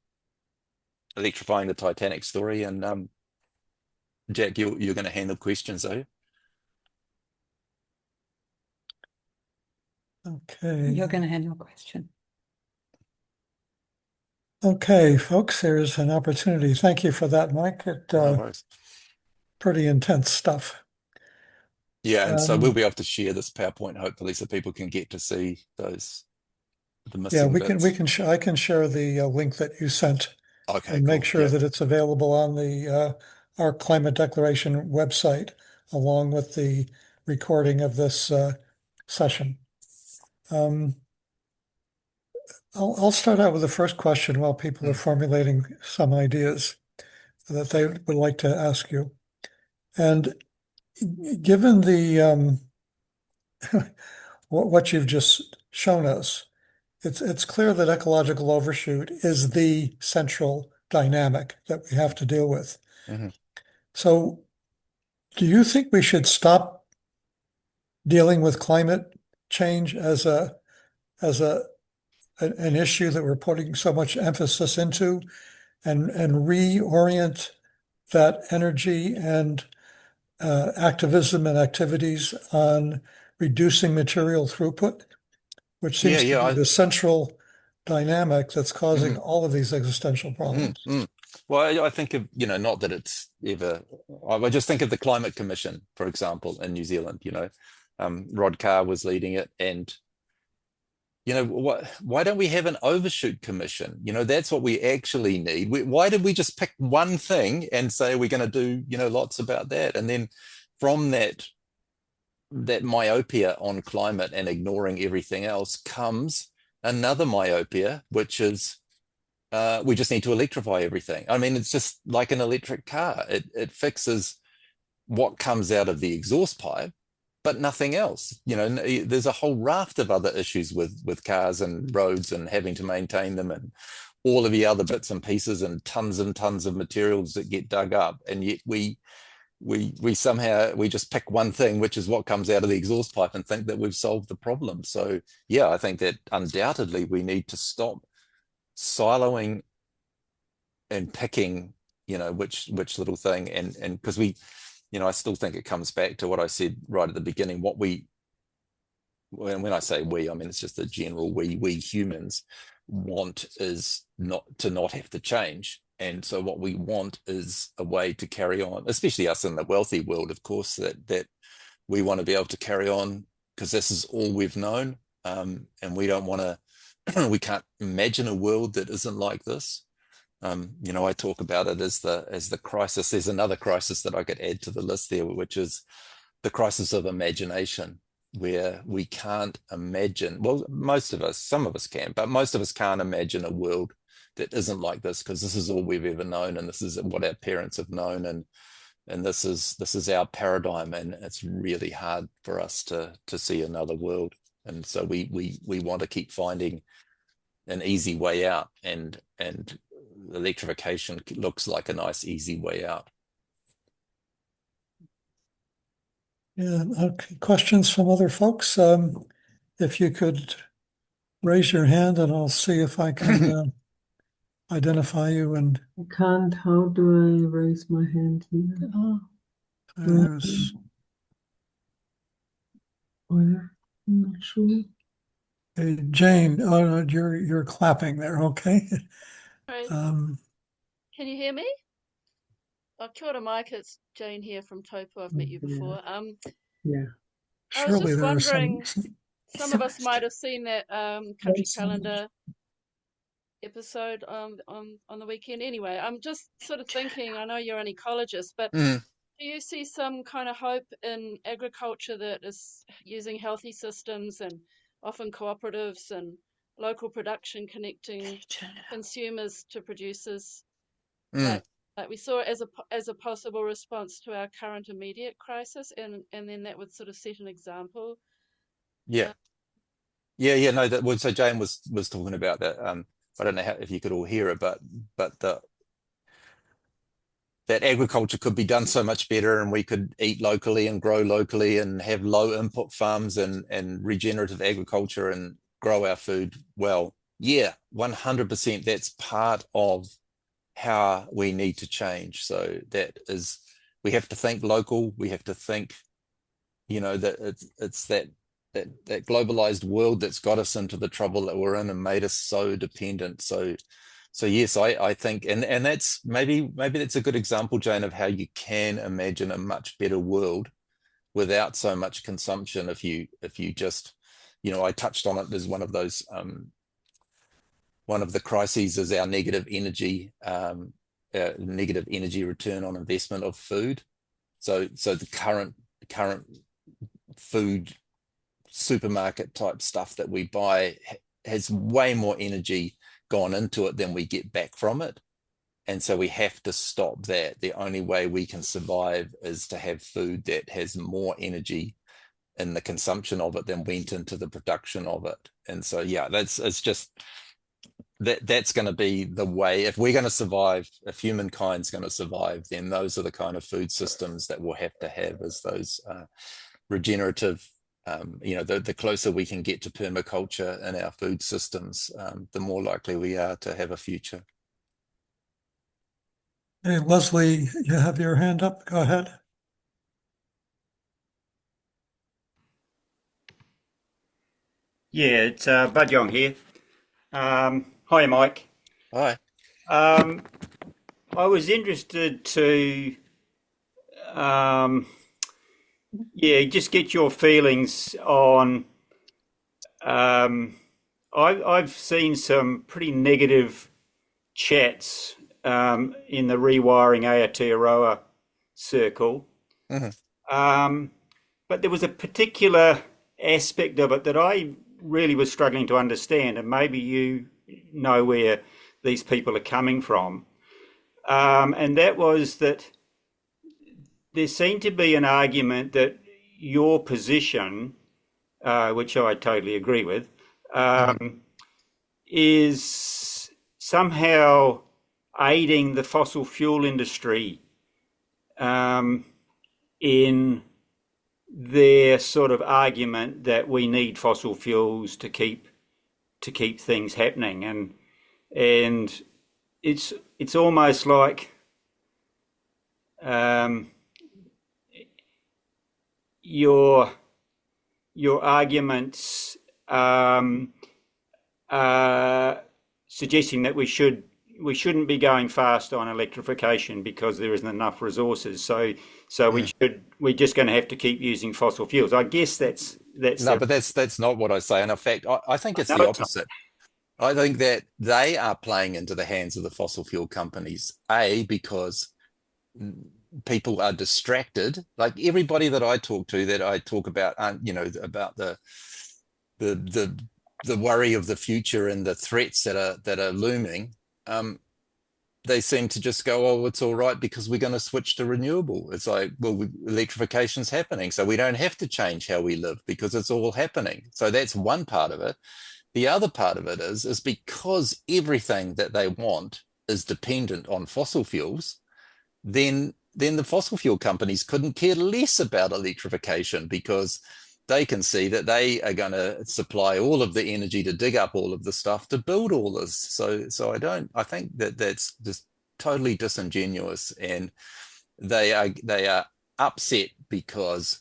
electrifying the Titanic story. And Jack, you're going to handle questions, are you? Okay. You're going to handle a question. Okay, folks, there's an opportunity. Thank you for that, Mike. No worries. Pretty intense stuff. Yeah, and so we'll be able to share this PowerPoint hopefully, so people can get to see the missing bits. I can share the link that you sent. Okay, and make cool. sure Yeah. that it's available on our climate declaration website, along with the recording of this session. I'll start out with the first question while people are formulating some ideas that they would like to ask you. And given the what you've just shown us, it's clear that ecological overshoot is the central dynamic that we have to deal with. Mm-hmm. So, do you think we should stop dealing with climate change as an issue that we're putting so much emphasis into, and reorient that energy and activism and activities on reducing material throughput, which seems to be the central dynamic that's causing all of these existential problems? Well, I think of, not that it's ever, I just think of the Climate Commission, for example, in New Zealand. Rod Carr was leading it, and why don't we have an overshoot commission? That's what we actually need. Why did we just pick one thing and say we're going to do lots about that, and then from that myopia on climate and ignoring everything else comes another myopia, which is we just need to electrify everything. I mean, it's just like an electric car. It fixes what comes out of the exhaust pipe, but nothing else. There's a whole raft of other issues with cars and roads and having to maintain them and all of the other bits and pieces and tons of materials that get dug up. And yet we somehow just pick one thing, which is what comes out of the exhaust pipe, and think that we've solved the problem. So yeah, I think that undoubtedly we need to stop siloing and picking, which little thing, and because I still think it comes back to what I said right at the beginning. When I say we, I mean it's just a general we humans want is not have to change. And so what we want is a way to carry on, especially us in the wealthy world, of course, that we want to be able to carry on because this is all we've known. And we don't want to, we can't imagine a world that isn't like this. I talk about it as the crisis. There's another crisis that I could add to the list there, which is the crisis of imagination, where we can't imagine, well, some of us can, but most of us can't imagine a world that isn't like this, because this is all we've ever known, and this is what our parents have known, and this is our paradigm, and it's really hard for us to see another world. And so we want to keep finding an easy way out, and electrification looks like a nice easy way out. Yeah, okay. Questions from other folks? If you could raise your hand, and I'll see if I can identify you. And I can't. How do I raise my hand here? there's Where? I'm not sure. Jane. Oh, no, you're clapping there. Okay. Right. Um, Can you hear me? Kia ora, Mike. It's Jane here from Taupo. I've met you before. Yeah. I was surely just there are wondering, some of us might have seen that country calendar episode on the weekend. Anyway, I'm just sort of thinking, I know you're an ecologist, but do you see some kind of hope in agriculture that is using healthy systems and often cooperatives and local production connecting consumers to producers, like we saw as a possible response to our current immediate crisis, and then that would sort of set an example? Yeah. No, so Jane was talking about that. I don't know if you could all hear it, but that agriculture could be done so much better, and we could eat locally and grow locally and have low input farms and regenerative agriculture and grow our food well. Yeah, 100%. That's part of how we need to change. So that is, we have to think local. We have to think, that it's that globalized world that's got us into the trouble that we're in and made us so dependent. So yes, I think, and that's maybe that's a good example, Jane, of how you can imagine a much better world without so much consumption. If you just, I touched on it as one of those, one of the crises is our negative energy return on investment of food. So the current food supermarket type stuff that we buy has way more energy gone into it than we get back from it. And so we have to stop that. The only way we can survive is to have food that has more energy in the consumption of it than went into the production of it. And so, yeah, that's going to be the way. If we're going to survive, if humankind's going to survive, then those are the kind of food systems that we'll have as those regenerative. The closer we can get to permaculture in our food systems, the more likely we are to have a future. hey, Leslie, you have your hand up. Go ahead. Yeah, it's Bud Young here. Hi, Mike. Hi. I was interested to just get your feelings on. I've seen some pretty negative chats in the rewiring Aotearoa circle, but there was a particular aspect of it that I really was struggling to understand, and maybe you know where these people are coming from, and that was that there seemed to be an argument that your position, which I totally agree with, is somehow aiding the fossil fuel industry in their sort of argument that we need fossil fuels to keep things happening, and it's almost like your arguments are suggesting that we shouldn't be going fast on electrification because there isn't enough resources. So we're just going to have to keep using fossil fuels. I guess that's no, but that's not what I say. And in fact, I think it's the opposite. I think that they are playing into the hands of the fossil fuel companies, because people are distracted. Like everybody that I talk to, that I talk about, about the worry of the future and the threats that are looming. They seem to just go, oh, it's all right because we're going to switch to renewable. It's like, well, electrification's happening, so we don't have to change how we live because it's all happening. So that's one part of it. The other part of it is because everything that they want is dependent on fossil fuels, then the fossil fuel companies couldn't care less about electrification because they can see that they are going to supply all of the energy to dig up all of the stuff to build all this. So I think that that's just totally disingenuous, and they are upset because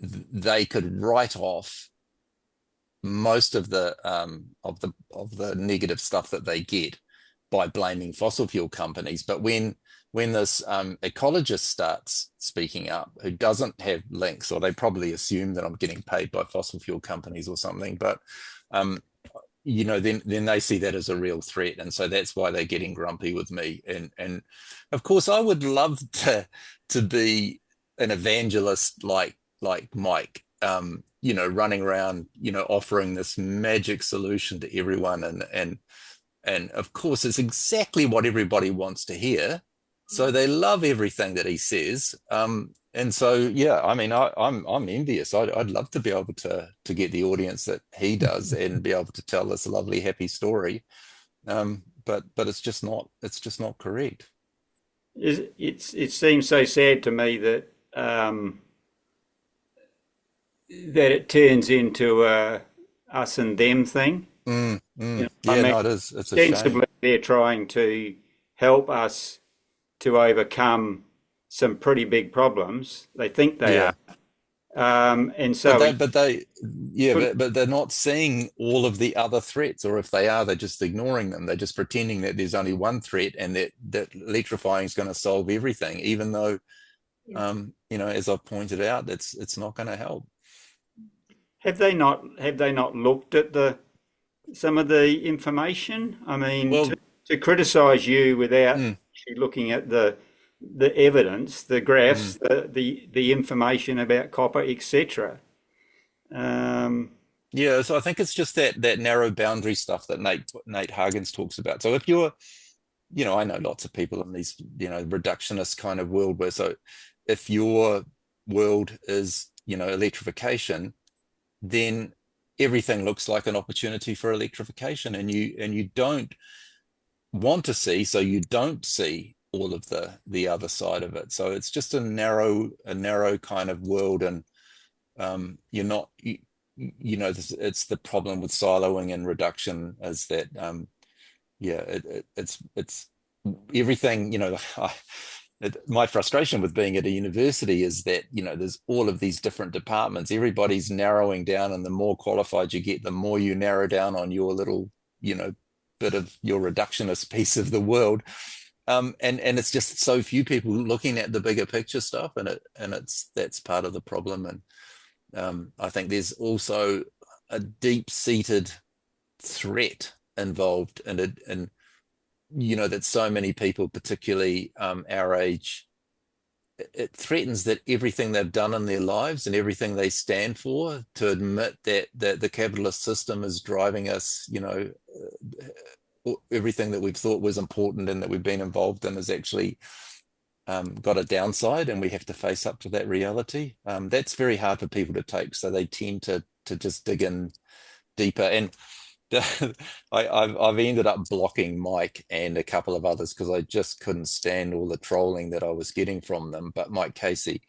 they could write off most of the negative stuff that they get by blaming fossil fuel companies. But when this ecologist starts speaking up, who doesn't have links, or they probably assume that I'm getting paid by fossil fuel companies or something, but then they see that as a real threat, and so that's why they're getting grumpy with me. And of course, I would love to be an evangelist like Mike, running around, offering this magic solution to everyone, and of course, it's exactly what everybody wants to hear. So they love everything that he says. And so, yeah, I mean, I'm envious. I'd love to be able to get the audience that he does and be able to tell this lovely, happy story. But it's just not correct. It seems so sad to me that it turns into a us and them thing. Yeah, I mean, no, it is. It's a shame. ostensibly they're trying to help us to overcome some pretty big problems. They think they are. And so but they're not seeing all of the other threats, or if they are, they're just ignoring them. They're just pretending that there's only one threat and that electrifying is going to solve everything, even though, as I've pointed out, it's not going to help. Have they not looked at some of the information? I mean, to criticize you without actually looking at the evidence, the graphs, the information about copper, etc. Yeah, so I think it's just that narrow boundary stuff that Nate Hagens talks about. So if you're, I know lots of people in these, reductionist kind of world where, so if your world is, electrification, then everything looks like an opportunity for electrification, and you don't want to see, so you don't see all of the other side of it. So it's just a narrow kind of world, and you're not, it's the problem with siloing and reduction is that it's everything. My frustration with being at a university is that there's all of these different departments. Everybody's narrowing down, and the more qualified you get, the more you narrow down on your little bit of your reductionist piece of the world. And it's just so few people looking at the bigger picture stuff, and that's part of the problem. And I think there's also a deep-seated threat involved in it, and that so many people, particularly our age, it threatens that everything they've done in their lives and everything they stand for, to admit that the capitalist system is driving us, everything that we've thought was important and that we've been involved in is actually got a downside, and we have to face up to that reality. That's very hard for people to take, so they tend to just dig in deeper. And I've ended up blocking Mike and a couple of others because I just couldn't stand all the trolling that I was getting from them. But Mike Casey,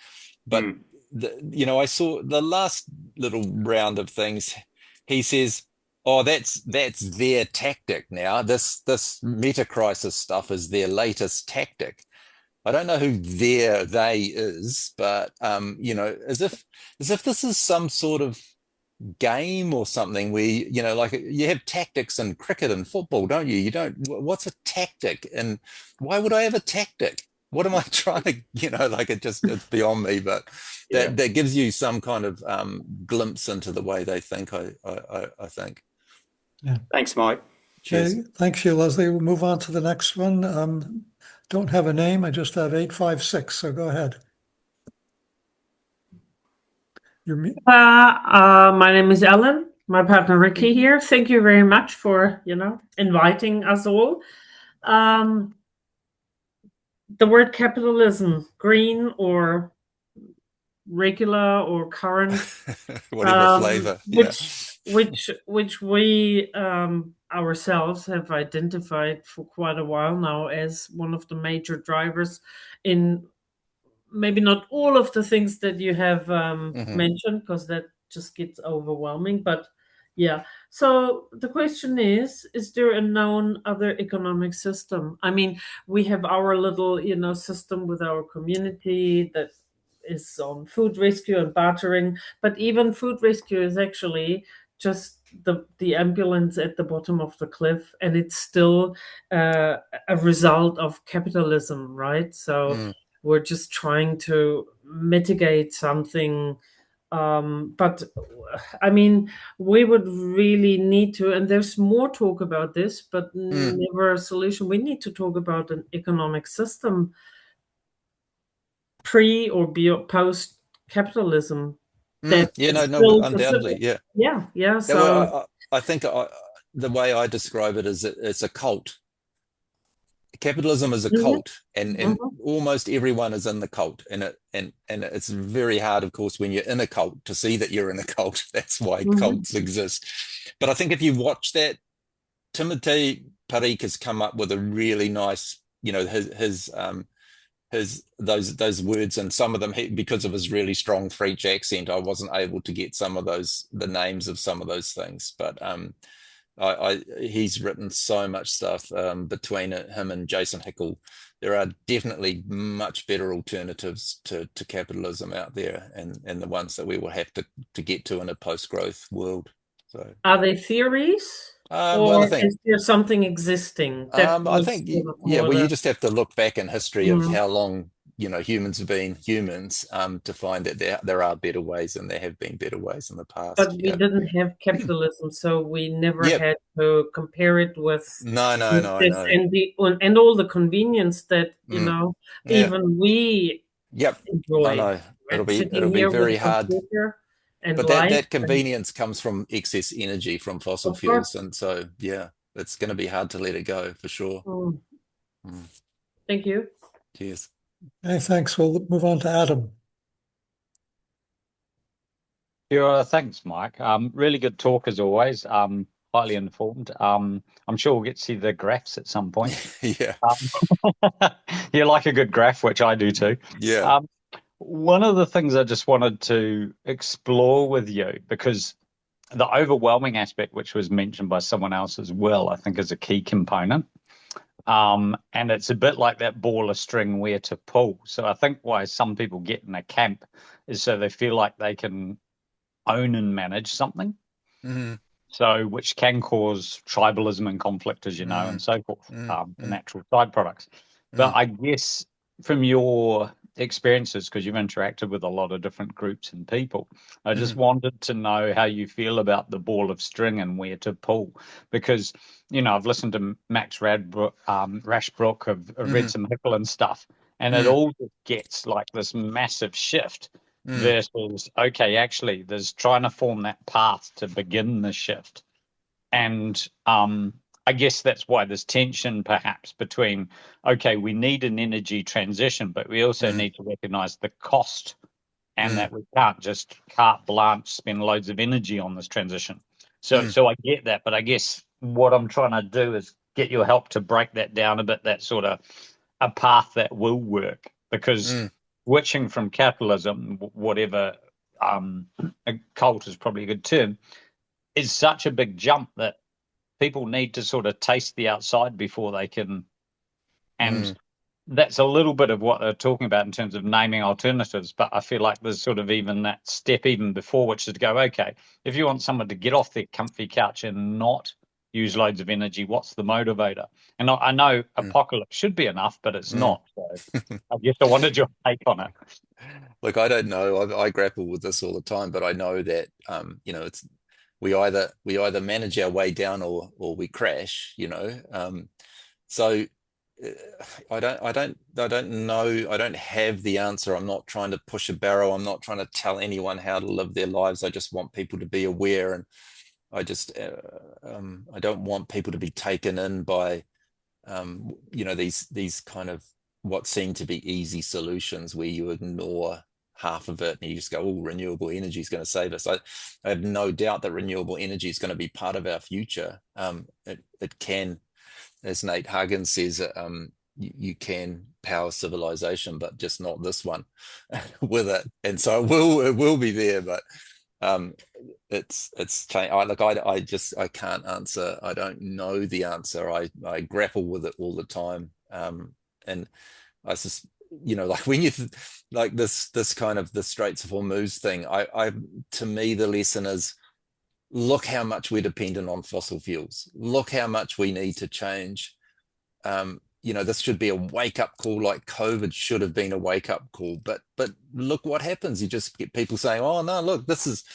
but I saw the last little round of things. He says, "Oh, that's their tactic now. This meta crisis stuff is their latest tactic." I don't know who they is, but as if this is some sort of game or something where like you have tactics in cricket and football, don't you? You don't. What's a tactic, and why would I have a tactic? What am I trying to, like it's beyond me. But that gives you some kind of glimpse into the way they think. I think. Yeah. Thanks, Mike. Cheers. Okay, thanks you, Leslie. We'll move on to the next one. Don't have a name. I just have 856. So go ahead. My name is Ellen. My partner Ricky here. Thank you very much for inviting us all. The word capitalism, green or regular or current, whatever flavor, which we ourselves have identified for quite a while now as one of the major drivers in maybe not all of the things that you have mentioned, because that just gets overwhelming. But yeah, so the question is there a known other economic system? I mean, we have our little, system with our community that is on food rescue and bartering, but even food rescue is actually just the ambulance at the bottom of the cliff, and it's still a result of capitalism, right? So we're just trying to mitigate something. But I mean, we would really need to, and there's more talk about this, but never a solution. We need to talk about an economic system pre or post capitalism. Undoubtedly, yeah. So I think the way I describe it is it's a cult. Capitalism is a cult, and almost everyone is in the cult, and it's very hard, of course, when you're in a cult to see that you're in a cult. That's why cults exist. But I think if you watch that, Timothy Parikh has come up with a really nice, his those words, and some of them, because of his really strong French accent, I wasn't able to get some of the names of some of those things, but he's written so much stuff between him and Jason Hickel. There are definitely much better alternatives to capitalism out there, and the ones that we will have to get to in a post-growth world. So, are they theories? Or is there something existing? I think, you just have to look back in history of how long humans have been humans to find that there are better ways, and there have been better ways in the past. But we didn't have capitalism, so we never had to compare it with no, and all the convenience that even we enjoy. It'll be very hard. But that convenience comes from excess energy from fossil fuels, and so it's going to be hard to let it go for sure. Thank you. Cheers. Hey, thanks. We'll move on to Adam. Thanks, Mike. Really good talk as always. Highly informed. I'm sure we'll get to see the graphs at some point. Yeah. You like a good graph, which I do too. Yeah. One of the things I just wanted to explore with you, because the overwhelming aspect, which was mentioned by someone else as well, I think is a key component. And it's a bit like that ball of string where to pull. So I think why some people get in a camp is so they feel like they can own and manage something. So which can cause tribalism and conflict, as you know, and so forth, the natural side products. But I guess from your experiences, because you've interacted with a lot of different groups and people, I just wanted to know how you feel about the ball of string and where to pull, because I've listened to Max Rashbrook, I've read some Hickel and stuff, and it all just gets like this massive shift versus actually there's trying to form that path to begin the shift. And I guess that's why there's tension perhaps between, okay, we need an energy transition, but we also need to recognize the cost and that we can't just carte blanche spend loads of energy on this transition. So I get that, but I guess what I'm trying to do is get your help to break that down a bit, that sort of a path that will work, because switching from capitalism, whatever, a cult is probably a good term, is such a big jump that people need to sort of taste the outside before they can. And that's a little bit of what they're talking about in terms of naming alternatives. But I feel like there's sort of even that step even before, which is to go, okay, if you want someone to get off their comfy couch and not use loads of energy, what's the motivator? And I know apocalypse should be enough, but it's not. So I guess I wanted your take on it. Look, I don't know. I grapple with this all the time, but I know that it's we either manage our way down or we crash. So I don't know. I don't have the answer. I'm not trying to push a barrow. I'm not trying to tell anyone how to live their lives. I just want people to be aware, and I don't want people to be taken in by these kind of what seem to be easy solutions where you ignore half of it and you just go, oh, renewable energy is going to save us. I have no doubt that renewable energy is going to be part of our future. It can, as Nate Huggins says, you can power civilization, but just not this one with it. And so it will be there, but it's changed. I can't answer. I don't know the answer. I grapple with it all the time. And I just, like when you like this kind of the Straits of Hormuz thing, to me the lesson is, look how much we're dependent on fossil fuels. Look how much we need to change. This should be a wake-up call, like COVID should have been a wake-up call. But look what happens. You just get people saying, oh, no, look, this is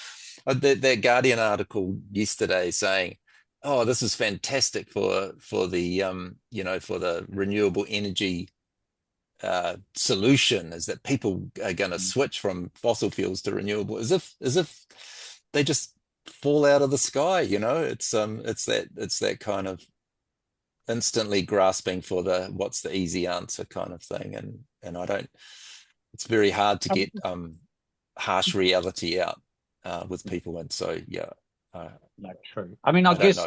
that Guardian article yesterday saying, oh, this is fantastic for the for the renewable energy solution, is that people are going to switch from fossil fuels to renewable, as if they just fall out of the sky. It's that kind of instantly grasping for what's the easy answer kind of thing, and it's very hard to get harsh reality out with people, and so no, true. I mean, I guess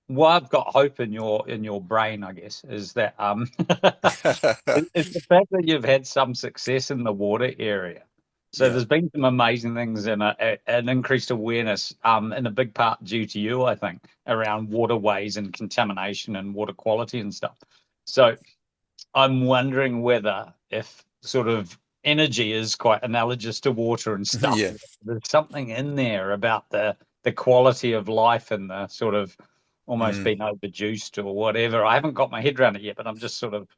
why I've got hope in your brain, I guess, is that it's the fact that you've had some success in the water area. So there's been some amazing things and an increased awareness, in a big part due to you, I think, around waterways and contamination and water quality and stuff. So I'm wondering whether, if sort of energy is quite analogous to water and stuff, there's something in there about the quality of life and the sort of almost being overjuiced or whatever. I haven't got my head around it yet, but I'm just sort of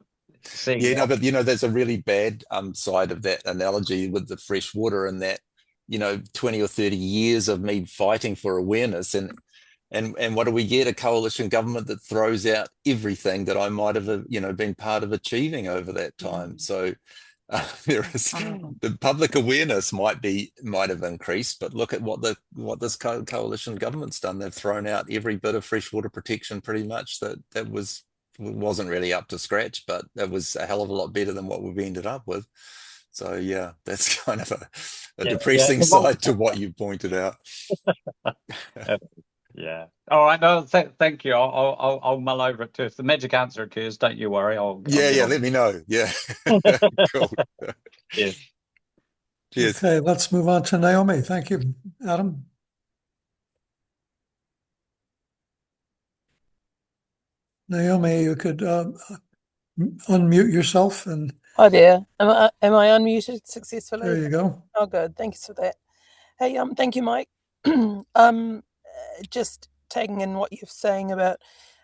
seeing. But there's a really bad side of that analogy with the fresh water, and that 20 or 30 years of me fighting for awareness, and what do we get? A coalition government that throws out everything that I might have been part of achieving over that time. So there is the public awareness might have increased, but look at what this coalition government's done. They've thrown out every bit of freshwater protection pretty much that wasn't really up to scratch, but it was a hell of a lot better than what we've ended up with. So that's kind of a depressing side to what you pointed out. Yeah. All right. No, thank you. I'll mull over it too. If the magic answer occurs, don't you worry. I'll let me know. Yeah. Cool. Yeah. Cheers. Okay, let's move on to Naomi. Thank you, Adam. Naomi, you could unmute yourself and. Hi there. Am I unmuted successfully? There you go. Oh, good. Thank you for that. Hey, thank you, Mike. Just taking in what you're saying about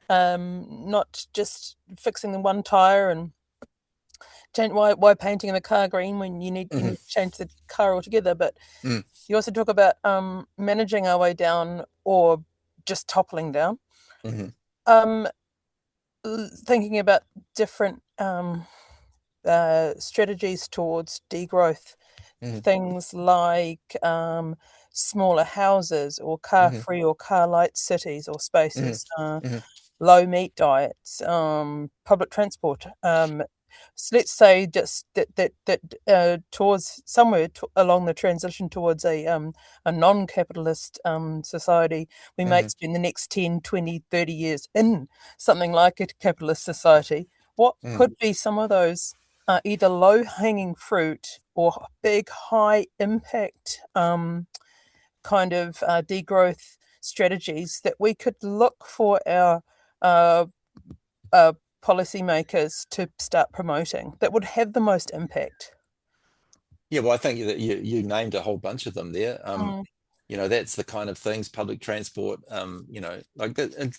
not just fixing the one tire and why painting the car green when you need to change the car altogether. But you also talk about managing our way down or just toppling down. Thinking about different strategies towards degrowth, things like smaller houses or car-free or car-light cities or spaces, low meat diets, public transport. So let's say just that towards somewhere along the transition towards a non-capitalist society, we might spend the next 10, 20, 30 years in something like a capitalist society. What could be some of those either low-hanging fruit or big, high-impact kind of degrowth strategies that we could look for our policymakers to start promoting that would have the most impact? Yeah, well, I think that you named a whole bunch of them there. That's the kind of things, public transport, like the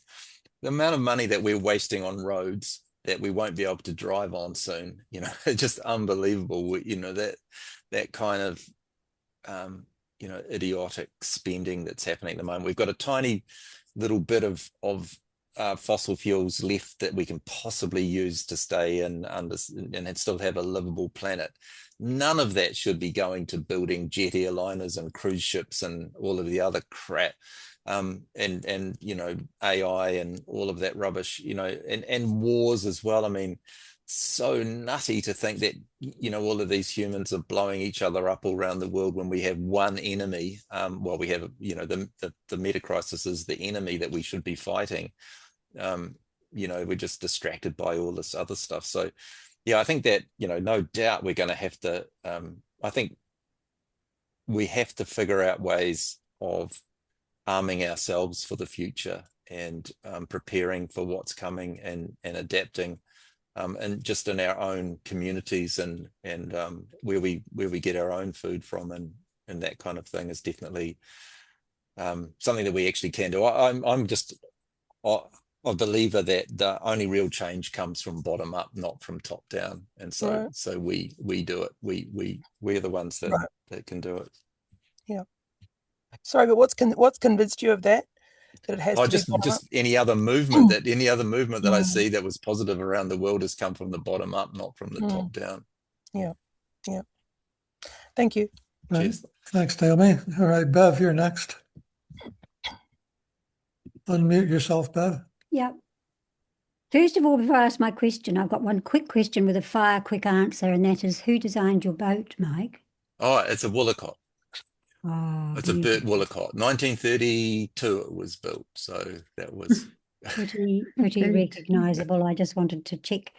amount of money that we're wasting on roads that we won't be able to drive on soon, it's just unbelievable. That kind of idiotic spending that's happening at the moment. We've got a tiny little bit of fossil fuels left that we can possibly use to stay in and still have a livable planet. None of that should be going to building jet airliners and cruise ships and all of the other crap. And AI and all of that rubbish, and wars as well. I mean, so nutty to think that all of these humans are blowing each other up all around the world when we have one enemy. We have the meta crisis is the enemy that we should be fighting. We're just distracted by all this other stuff. So yeah, I think that no doubt we're going to have to I think we have to figure out ways of arming ourselves for the future and preparing for what's coming and adapting, and just in our own communities and where we get our own food from and that kind of thing is definitely something that we actually can do. I'm just a believer that the only real change comes from bottom up, not from top down, and so we do it. We're the ones that can do it. Yeah. Sorry, but what's convinced you of that? That it has to just be bottom up? any other movement that I see that was positive around the world has come from the bottom up, not from the top down. Yeah. Thank you. Cheers. Thanks, Naomi. All right, Bev, you're next. Unmute yourself, Bev. Yeah. First of all, before I ask my question, I've got one quick question with a quick answer, and that is, who designed your boat, Mike? Oh, it's a Woolacott. Oh, it's a Burt Woolacott. 1932 it was built, so that was pretty recognizable. I just wanted to check.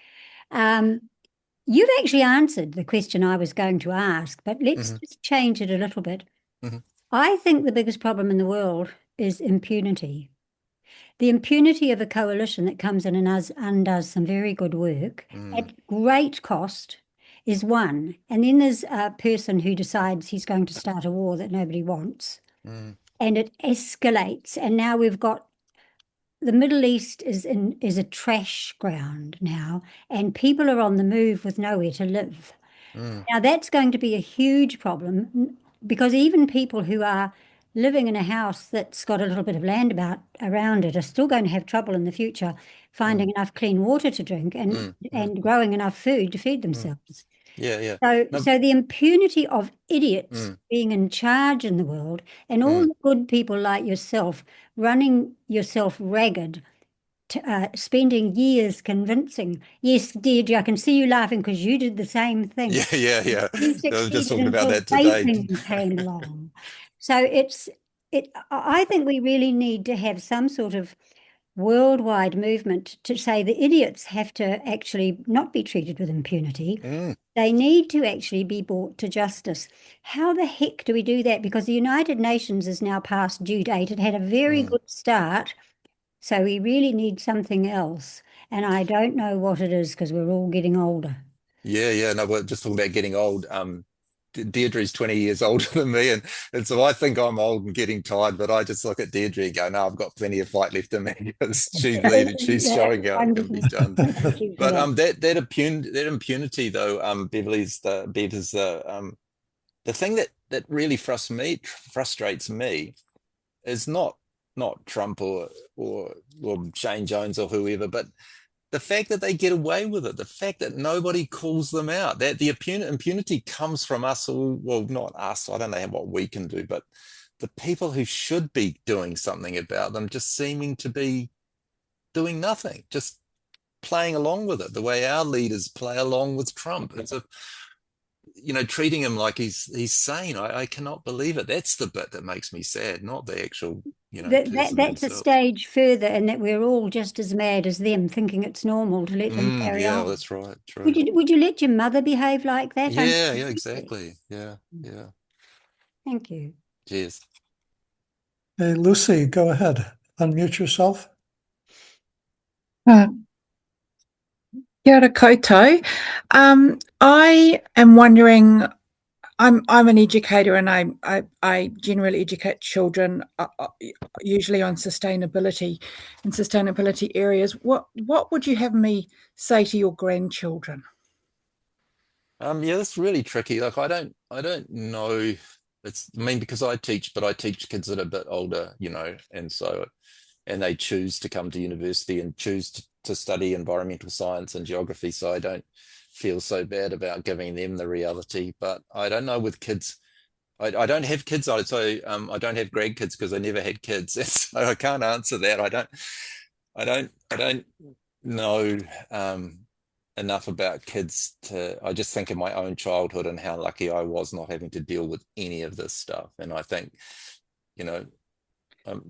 You've actually answered the question I was going to ask, but let's just change it a little bit. I think the biggest problem in the world is impunity. The impunity of a coalition that comes in and undoes some very good work at great cost is one. And then there's a person who decides he's going to start a war that nobody wants. And it escalates. And now we've got the Middle East is a trash ground now, and people are on the move with nowhere to live. Now that's going to be a huge problem, because even people who are living in a house that's got a little bit of land around it are still going to have trouble in the future finding enough clean water to drink and growing enough food to feed themselves. So the impunity of idiots being in charge in the world, and all the good people like yourself running yourself ragged, spending years convincing. Yes, Deirdre, I can see you laughing because you did the same thing. Yeah. You I was just talking succeeded about until that today. vaping came along. So I think we really need to have some sort of worldwide movement to say the idiots have to actually not be treated with impunity. They need to actually be brought to justice. How the heck do we do that? Because the United Nations is now past due date. It had a very good start, so we really need something else. And I don't know what it is, because we're all getting older. Yeah. No, we're just talking about getting old. Deirdre's 20 years older than me, and so I think I'm old and getting tired, but I just look at Deirdre and go, no, I've got plenty of fight left in me, because she's leading, she's showing how it can be done. But that impunity though, Bev, is the thing that really frustrates me is not Trump or Shane Jones or whoever, but the fact that they get away with it, the fact that nobody calls them out, that the impunity comes from us all. Well, not us, I don't know what we can do, but the people who should be doing something about them just seeming to be doing nothing, just playing along with it, the way our leaders play along with Trump. It's a, treating him like he's sane. I cannot believe it. That's the bit that makes me sad, not the actual, person That's a themselves. stage further, and that we're all just as mad as them, thinking it's normal to let them carry Yeah, on. that's right. True. Would you let your mother behave like that? Yeah, exactly. Yeah. Thank you. Cheers. Hey, Lucy, go ahead. Unmute yourself. Kia ora koutou. I am wondering, I'm an educator, and I generally educate children, usually on sustainability areas. What would you have me say to your grandchildren? Yeah, that's really tricky. Like I don't know. Because I teach, but I teach kids that are a bit older, and they choose to come to university and choose to study environmental science and geography. So I don't feel so bad about giving them the reality. But I don't know with kids. I don't have kids, so I don't have grandkids because I never had kids, so I can't answer that. I don't know enough about kids I just think of my own childhood and how lucky I was not having to deal with any of this stuff. And I think,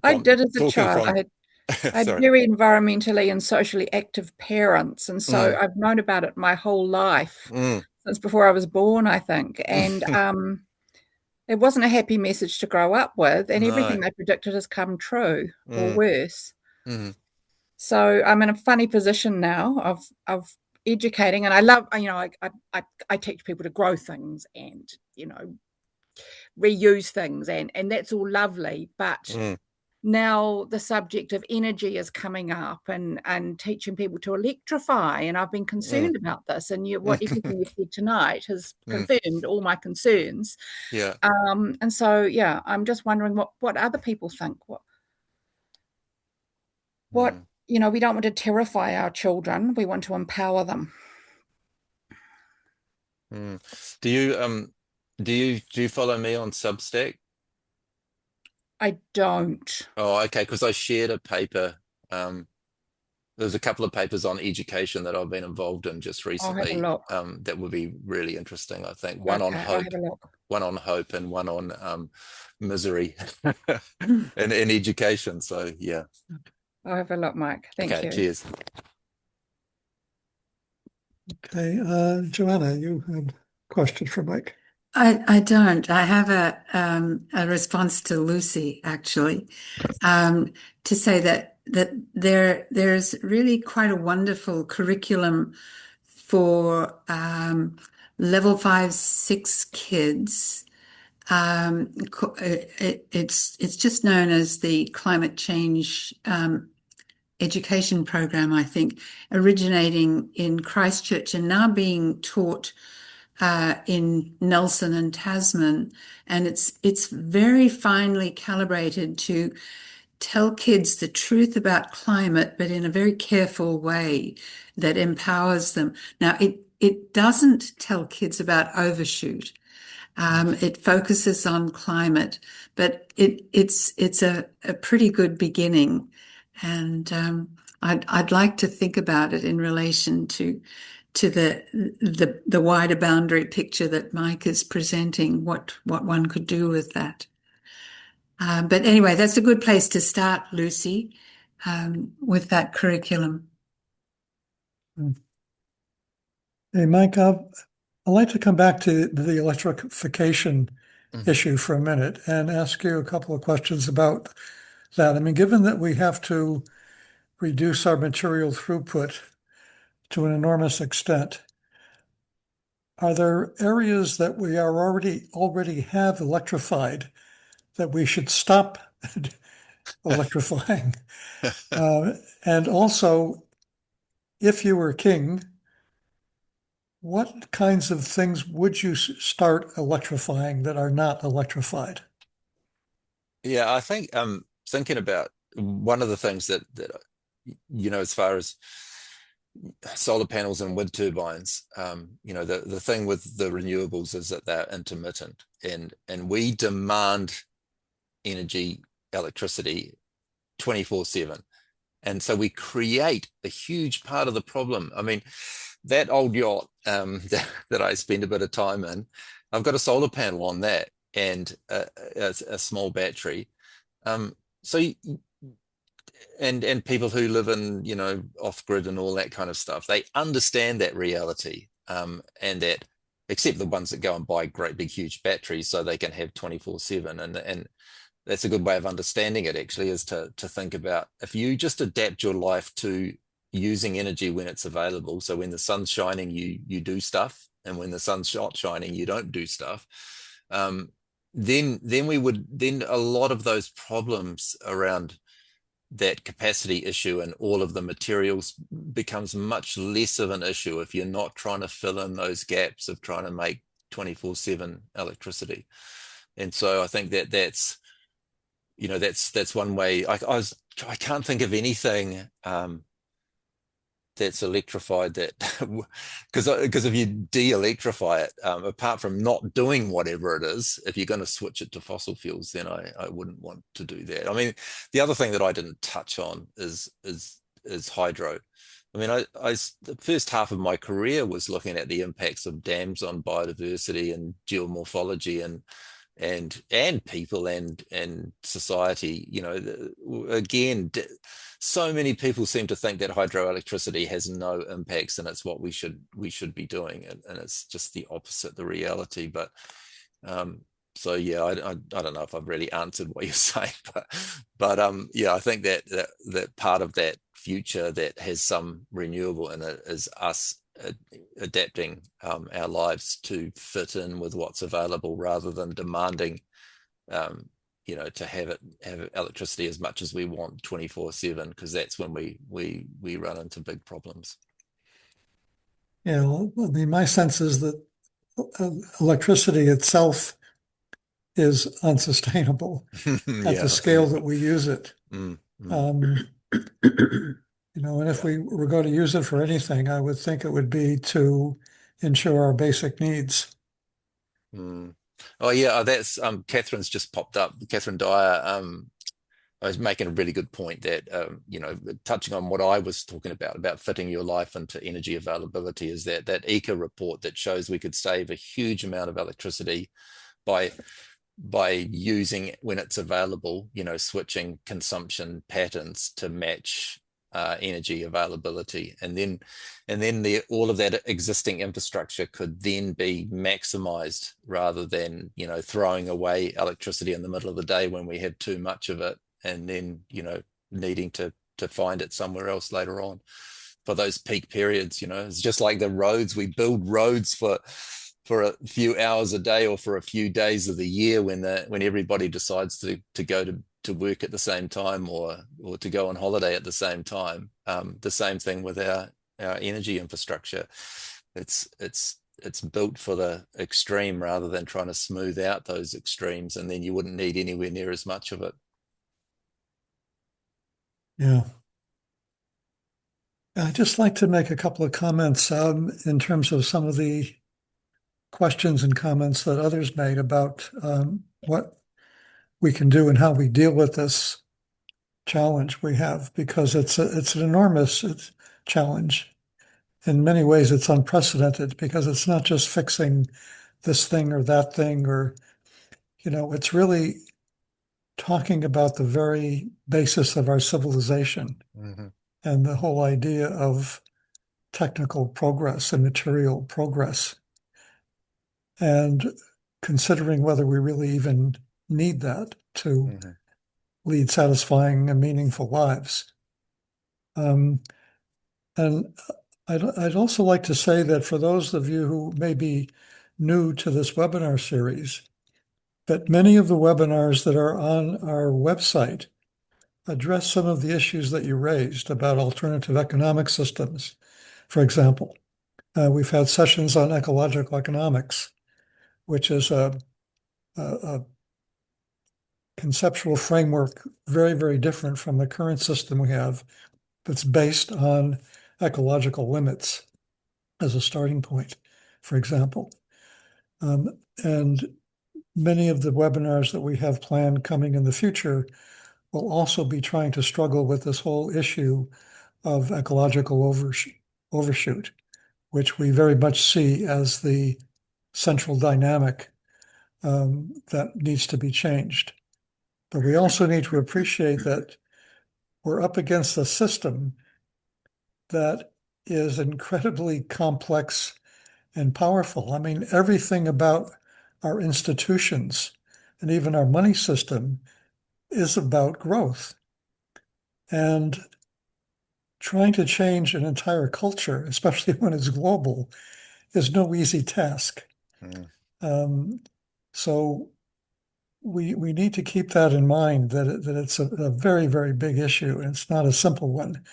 I did as a child. from I had very environmentally and socially active parents, and so I've known about it my whole life, since before I was born, I think. And it wasn't a happy message to grow up with, and everything they predicted has come true or worse. So I'm in a funny position now of educating, and I love, I teach people to grow things and reuse things, and that's all lovely, but now the subject of energy is coming up, and teaching people to electrify, and I've been concerned about this, and everything you've said tonight has confirmed all my concerns. And so I'm just wondering what other people think. What we don't want to terrify our children, we want to empower them. Do you follow me on Substack? I don't. Oh, okay, because I shared a paper. There's a couple of papers on education that I've been involved in just recently. That would be really interesting, I think. One on hope, and one on misery in education. So yeah. I'll have a look, Mike. Thank you. Cheers. Okay, Joanna, you have a question for Mike. I don't. I have a response to Lucy, actually, to say that there's really quite a wonderful curriculum for level 5, 6 kids. It's just known as the climate change education program, I think, originating in Christchurch and now being taught in Nelson and Tasman, and it's very finely calibrated to tell kids the truth about climate, but in a very careful way that empowers them. Now, it doesn't tell kids about overshoot. It focuses on climate, but it's a pretty good beginning, and I'd like to think about it in relation to the wider boundary picture that Mike is presenting, what one could do with that. But anyway, that's a good place to start, Lucy, with that curriculum. Hey, Mike, I'd like to come back to the electrification issue for a minute and ask you a couple of questions about that. I mean, given that we have to reduce our material throughput to an enormous extent, are there areas that we are already have electrified that we should stop electrifying? And also, if you were king, what kinds of things would you start electrifying that are not electrified? Yeah, I think thinking about one of the things that as far as solar panels and wind turbines, the thing with the renewables is that they're intermittent, and we demand electricity 24/7. And so we create a huge part of the problem. I mean, that old yacht that I spend a bit of time in, I've got a solar panel on that and a small battery. And people who live in, off grid and all that kind of stuff, they understand that reality, and that, except the ones that go and buy great big huge batteries so they can have 24/7. And that's a good way of understanding it, actually, is to think about, if you just adapt your life to using energy when it's available. So when the sun's shining, you do stuff, and when the sun's not shining, you don't do stuff. Then a lot of those problems around that capacity issue and all of the materials becomes much less of an issue if you're not trying to fill in those gaps of trying to make 24/7 electricity. And so I think that's one way. I can't think of anything that's electrified, that because if you de-electrify it, apart from not doing whatever it is, if you're going to switch it to fossil fuels, then I wouldn't want to do that. I mean, the other thing that I didn't touch on is hydro. I mean, the first half of my career was looking at the impacts of dams on biodiversity and geomorphology and people and society. Again, so many people seem to think that hydroelectricity has no impacts and it's what we should be doing, and it's just the opposite, the reality. But so yeah, I don't know if I've really answered what you're saying, but yeah, I think that part of that future that has some renewable in it is us adapting our lives to fit in with what's available, rather than demanding to have electricity as much as we want 24/7, because that's when we run into big problems. Yeah, well, I mean, my sense is that electricity itself is unsustainable at the scale that we use it. And if we were going to use it for anything, I would think it would be to ensure our basic needs. Oh yeah, that's Catherine's just popped up. Catherine Dyer I was making a really good point that touching on what I was talking about fitting your life into energy availability, is that ECA report that shows we could save a huge amount of electricity by using, when it's available, switching consumption patterns to match energy availability, and then all of that existing infrastructure could then be maximized, rather than throwing away electricity in the middle of the day when we have too much of it, and then needing to find it somewhere else later on for those peak periods. It's just like the roads. We build roads for a few hours a day or for a few days of the year when everybody decides to go to work at the same time, or to go on holiday at the same time. The same thing with our energy infrastructure. It's built for the extreme, rather than trying to smooth out those extremes, and then you wouldn't need anywhere near as much of it. Yeah. I'd just like to make a couple of comments in terms of some of the questions and comments that others made about what we can do and how we deal with this challenge we have, because it's an enormous challenge. In many ways, it's unprecedented, because it's not just fixing this thing or that thing, or, it's really talking about the very basis of our civilization, and the whole idea of technical progress and material progress, and considering whether we really even need that to lead satisfying and meaningful lives. And I'd also like to say that for those of you who may be new to this webinar series, that many of the webinars that are on our website address some of the issues that you raised about alternative economic systems. For example, we've had sessions on ecological economics, which is a conceptual framework very, very different from the current system we have, that's based on ecological limits as a starting point, for example. And many of the webinars that we have planned coming in the future will also be trying to struggle with this whole issue of ecological overshoot, which we very much see as the central dynamic that needs to be changed. But we also need to appreciate that we're up against a system that is incredibly complex and powerful. I mean, everything about our institutions and even our money system is about growth. And trying to change an entire culture, especially when it's global, is no easy task. So we need to keep that in mind, that it's a very, very big issue, and it's not a simple one.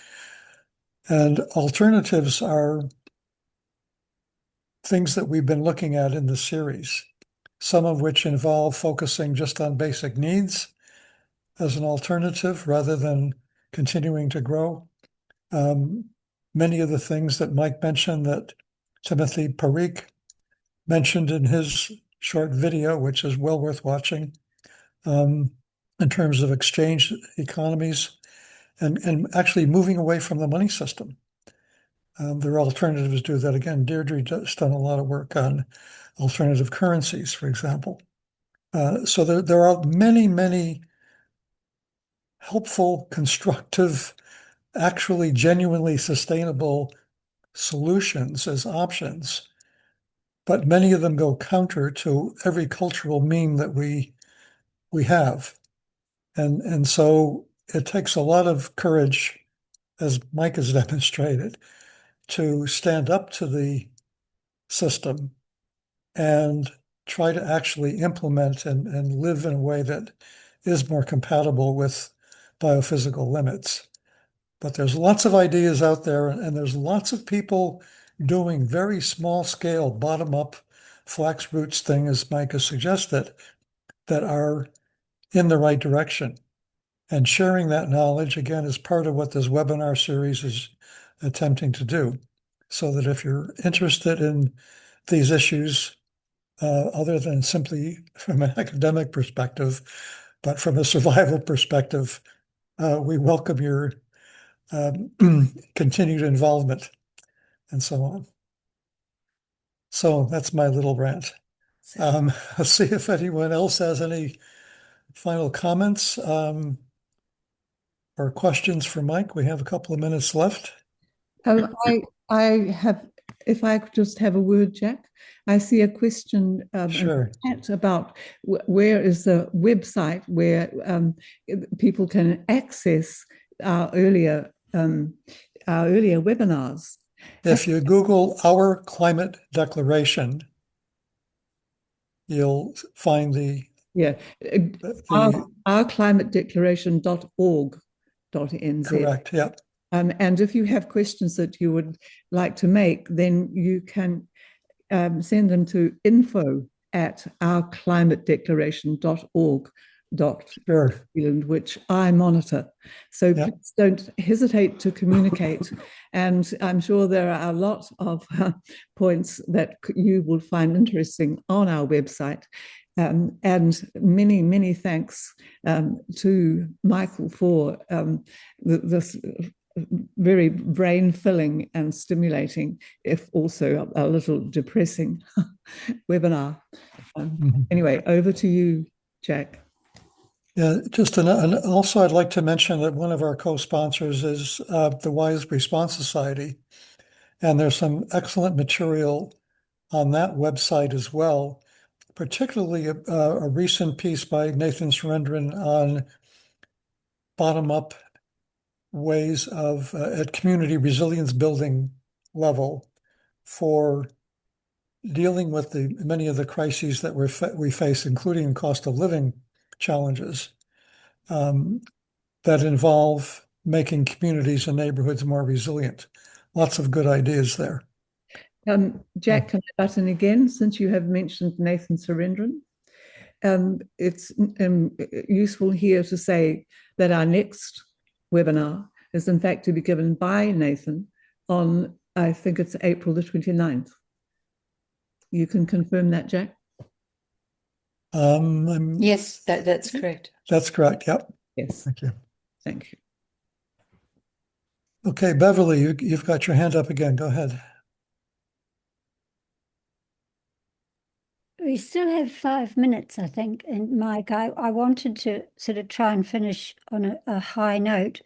And alternatives are things that we've been looking at in the series, some of which involve focusing just on basic needs as an alternative rather than continuing to grow. Many of the things that Mike mentioned, that Timothy Parikh mentioned in his short video, which is well worth watching, in terms of exchange economies and actually moving away from the money system. There are alternatives to that. Again, Deirdre has done a lot of work on alternative currencies, for example. So there are many, many helpful, constructive, actually genuinely sustainable solutions as options, but many of them go counter to every cultural meme that we have. And so it takes a lot of courage, as Mike has demonstrated, to stand up to the system and try to actually implement and live in a way that is more compatible with biophysical limits. But there's lots of ideas out there, and there's lots of people doing very small scale, bottom up flax roots thing, as Mike has suggested, that are in the right direction. And sharing that knowledge, again, is part of what this webinar series is attempting to do. So that if you're interested in these issues, other than simply from an academic perspective, but from a survival perspective, we welcome your continued involvement and so on. So that's my little rant. Let's see if anyone else has any final comments or questions for Mike. We have a couple of minutes left. I have, if I could just have a word, Jack. I see a question Sure. about where is the website where people can access our earlier webinars. If you Google Our Climate Declaration, you'll find ourclimatedeclaration.org.nz. Correct, yeah. And if you have questions that you would like to make, then you can send them to info@ourclimatedeclaration.org.Zealand, which I monitor. So please don't hesitate to communicate. And I'm sure there are a lot of points that you will find interesting on our website. And many, many thanks to Michael for this very brain-filling and stimulating, if also a little depressing webinar. Anyway, over to you, Jack. Yeah, and also I'd like to mention that one of our co-sponsors is the Wise Response Society, and there's some excellent material on that website as well, particularly a recent piece by Nathan Surendran on bottom-up ways of at community resilience building level for dealing with many of the crises that we face, including cost of living challenges that involve making communities and neighborhoods more resilient. Lots of good ideas there. Jack, can I button again, since you have mentioned Nathan Surendran? It's useful here to say that our next webinar is in fact to be given by Nathan on, I think it's April the 29th. You can confirm that, Jack? Yes, that's correct. That's correct, yep. Yes. Thank you. Thank you. Okay, Beverly, you've got your hand up again. Go ahead. We still have 5 minutes, I think. And Mike, I wanted to sort of try and finish on a high note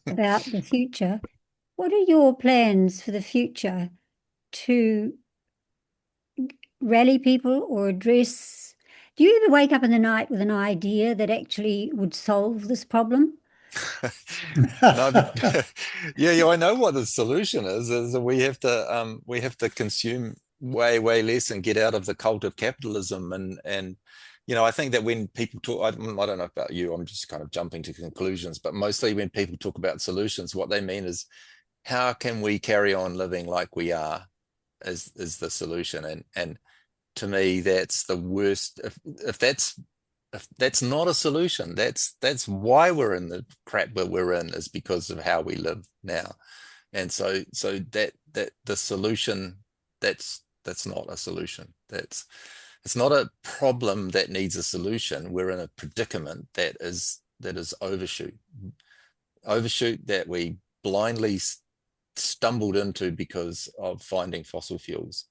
about the future. What are your plans for the future to rally people or address? Do you ever wake up in the night with an idea that actually would solve this problem? No, yeah, I know what the solution is that we have to consume way less and get out of the cult of capitalism. And I think that when people talk, I don't know about you, I'm just kind of jumping to conclusions, but mostly when people talk about solutions, what they mean is how can we carry on living like we are is the solution. And to me, that's the worst. If that's not a solution, that's why we're in the crap that we're in, is because of how we live now. And so that the solution, that's not a solution. It's not a problem that needs a solution. We're in a predicament that is overshoot that we blindly stumbled into because of finding fossil fuels,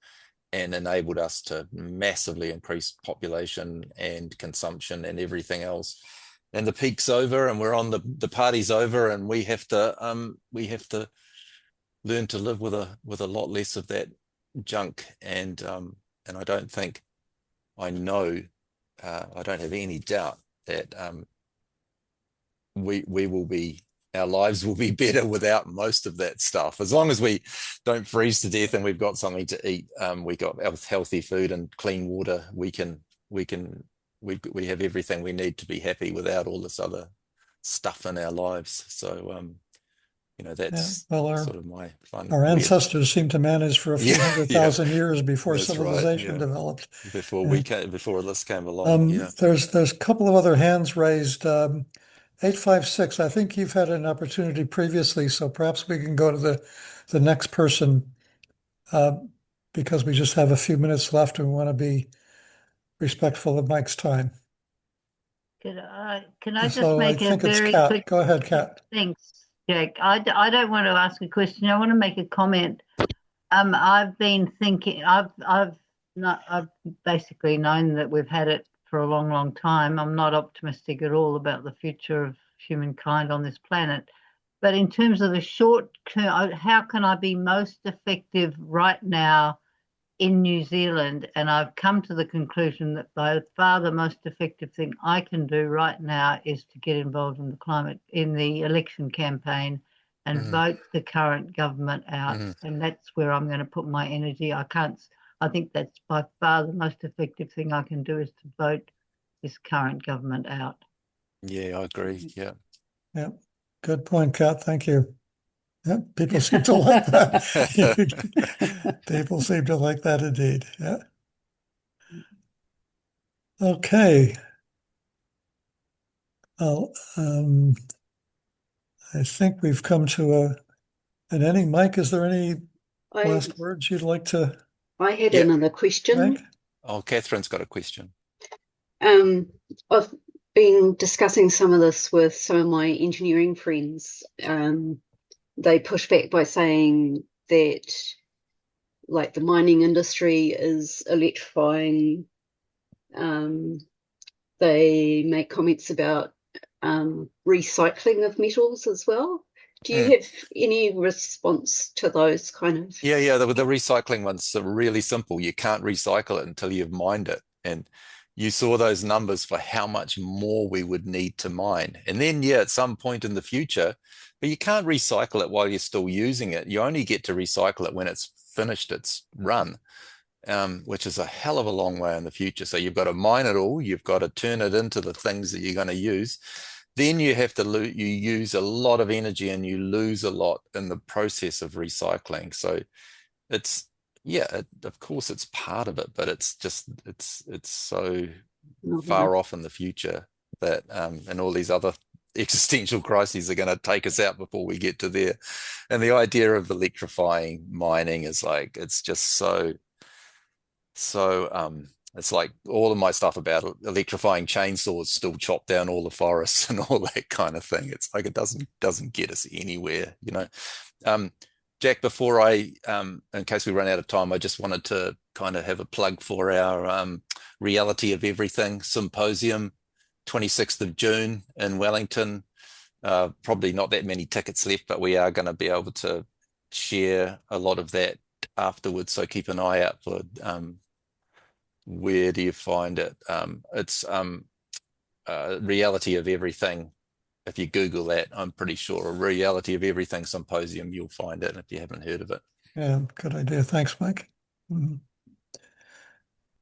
and enabled us to massively increase population and consumption and everything else. And the peak's over, and we're on the party's over, and we have to learn to live with a lot less of that junk. And I don't think I know I don't have any doubt that we will be, our lives will be better without most of that stuff. As long as we don't freeze to death and we've got something to eat, we got healthy food and clean water, we have everything we need to be happy without all this other stuff in our lives. So that's sort of my fun. Our ancestors seem to manage for a few 100,000 years before that's civilization developed. Before this came along. There's a couple of other hands raised. 856, I think you've had an opportunity previously, so perhaps we can go to the next person because we just have a few minutes left and we want to be respectful of Mike's time. Can I just make a very quick... Go ahead, Kat. Thanks, Jack. I don't want to ask a question. I want to make a comment. I've been thinking, I've basically known that we've had it for a long time. I'm not optimistic at all about the future of humankind on this planet. But in terms of the short term, how can I be most effective right now in New Zealand? And I've come to the conclusion that by far the most effective thing I can do right now is to get involved in the election campaign and vote the current government out. And that's where I'm going to put my energy. I think that's by far the most effective thing I can do, is to vote this current government out. Yeah, I agree. Yeah. Good point, Kat. Thank you. Yeah, people seem to like that. People seem to like that indeed. Yeah. Okay. Well, I think we've come to an ending. Mike, is there any last words you'd like to? I had another question. Mike? Oh, Catherine's got a question. I've been discussing some of this with some of my engineering friends. They push back by saying that, like, the mining industry is electrifying. They make comments about recycling of metals as well. Do you have any response to those kind of? Yeah. The recycling one's really simple. You can't recycle it until you've mined it. And you saw those numbers for how much more we would need to mine. And then, at some point in the future, but you can't recycle it while you're still using it. You only get to recycle it when it's finished its run, which is a hell of a long way in the future. So you've got to mine it all. You've got to turn it into the things that you're going to use. Then you have to you use a lot of energy and you lose a lot in the process of recycling. So it's, of course it's part of it, but it's just, it's so far off in the future that, and all these other existential crises are going to take us out before we get to there. And the idea of electrifying mining is like, it's just so It's like all of my stuff about electrifying chainsaws still chop down all the forests and all that kind of thing. It's like it doesn't get us anywhere, you know. Jack, before in case we run out of time, I just wanted to kind of have a plug for our Reality of Everything Symposium, 26th of June in Wellington. Probably not that many tickets left, but we are going to be able to share a lot of that afterwards. So keep an eye out for where do you find it? It's Reality of Everything. If you Google that, I'm pretty sure a Reality of Everything Symposium, you'll find it if you haven't heard of it. Yeah, good idea. Thanks, Mike.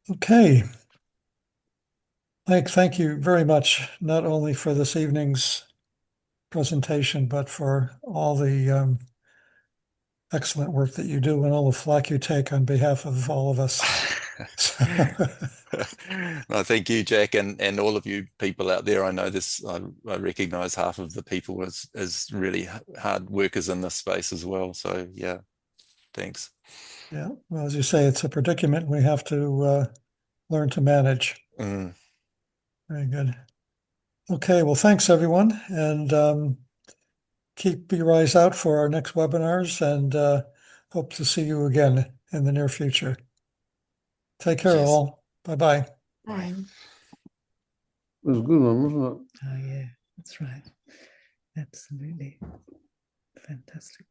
Okay. Mike, thank you very much, not only for this evening's presentation, but for all the excellent work that you do and all the flack you take on behalf of all of us. No, thank you, Jack, and all of you people out there. I know this. I recognize half of the people as really hard workers in this space as well. So yeah, thanks. Yeah, well, as you say, it's a predicament we have to learn to manage. Very good. Okay, well, thanks everyone, and keep your eyes out for our next webinars, and hope to see you again in the near future. Take care, all. Bye-bye. Bye. It was a good one, wasn't it? Oh, yeah, that's right. Absolutely. Fantastic.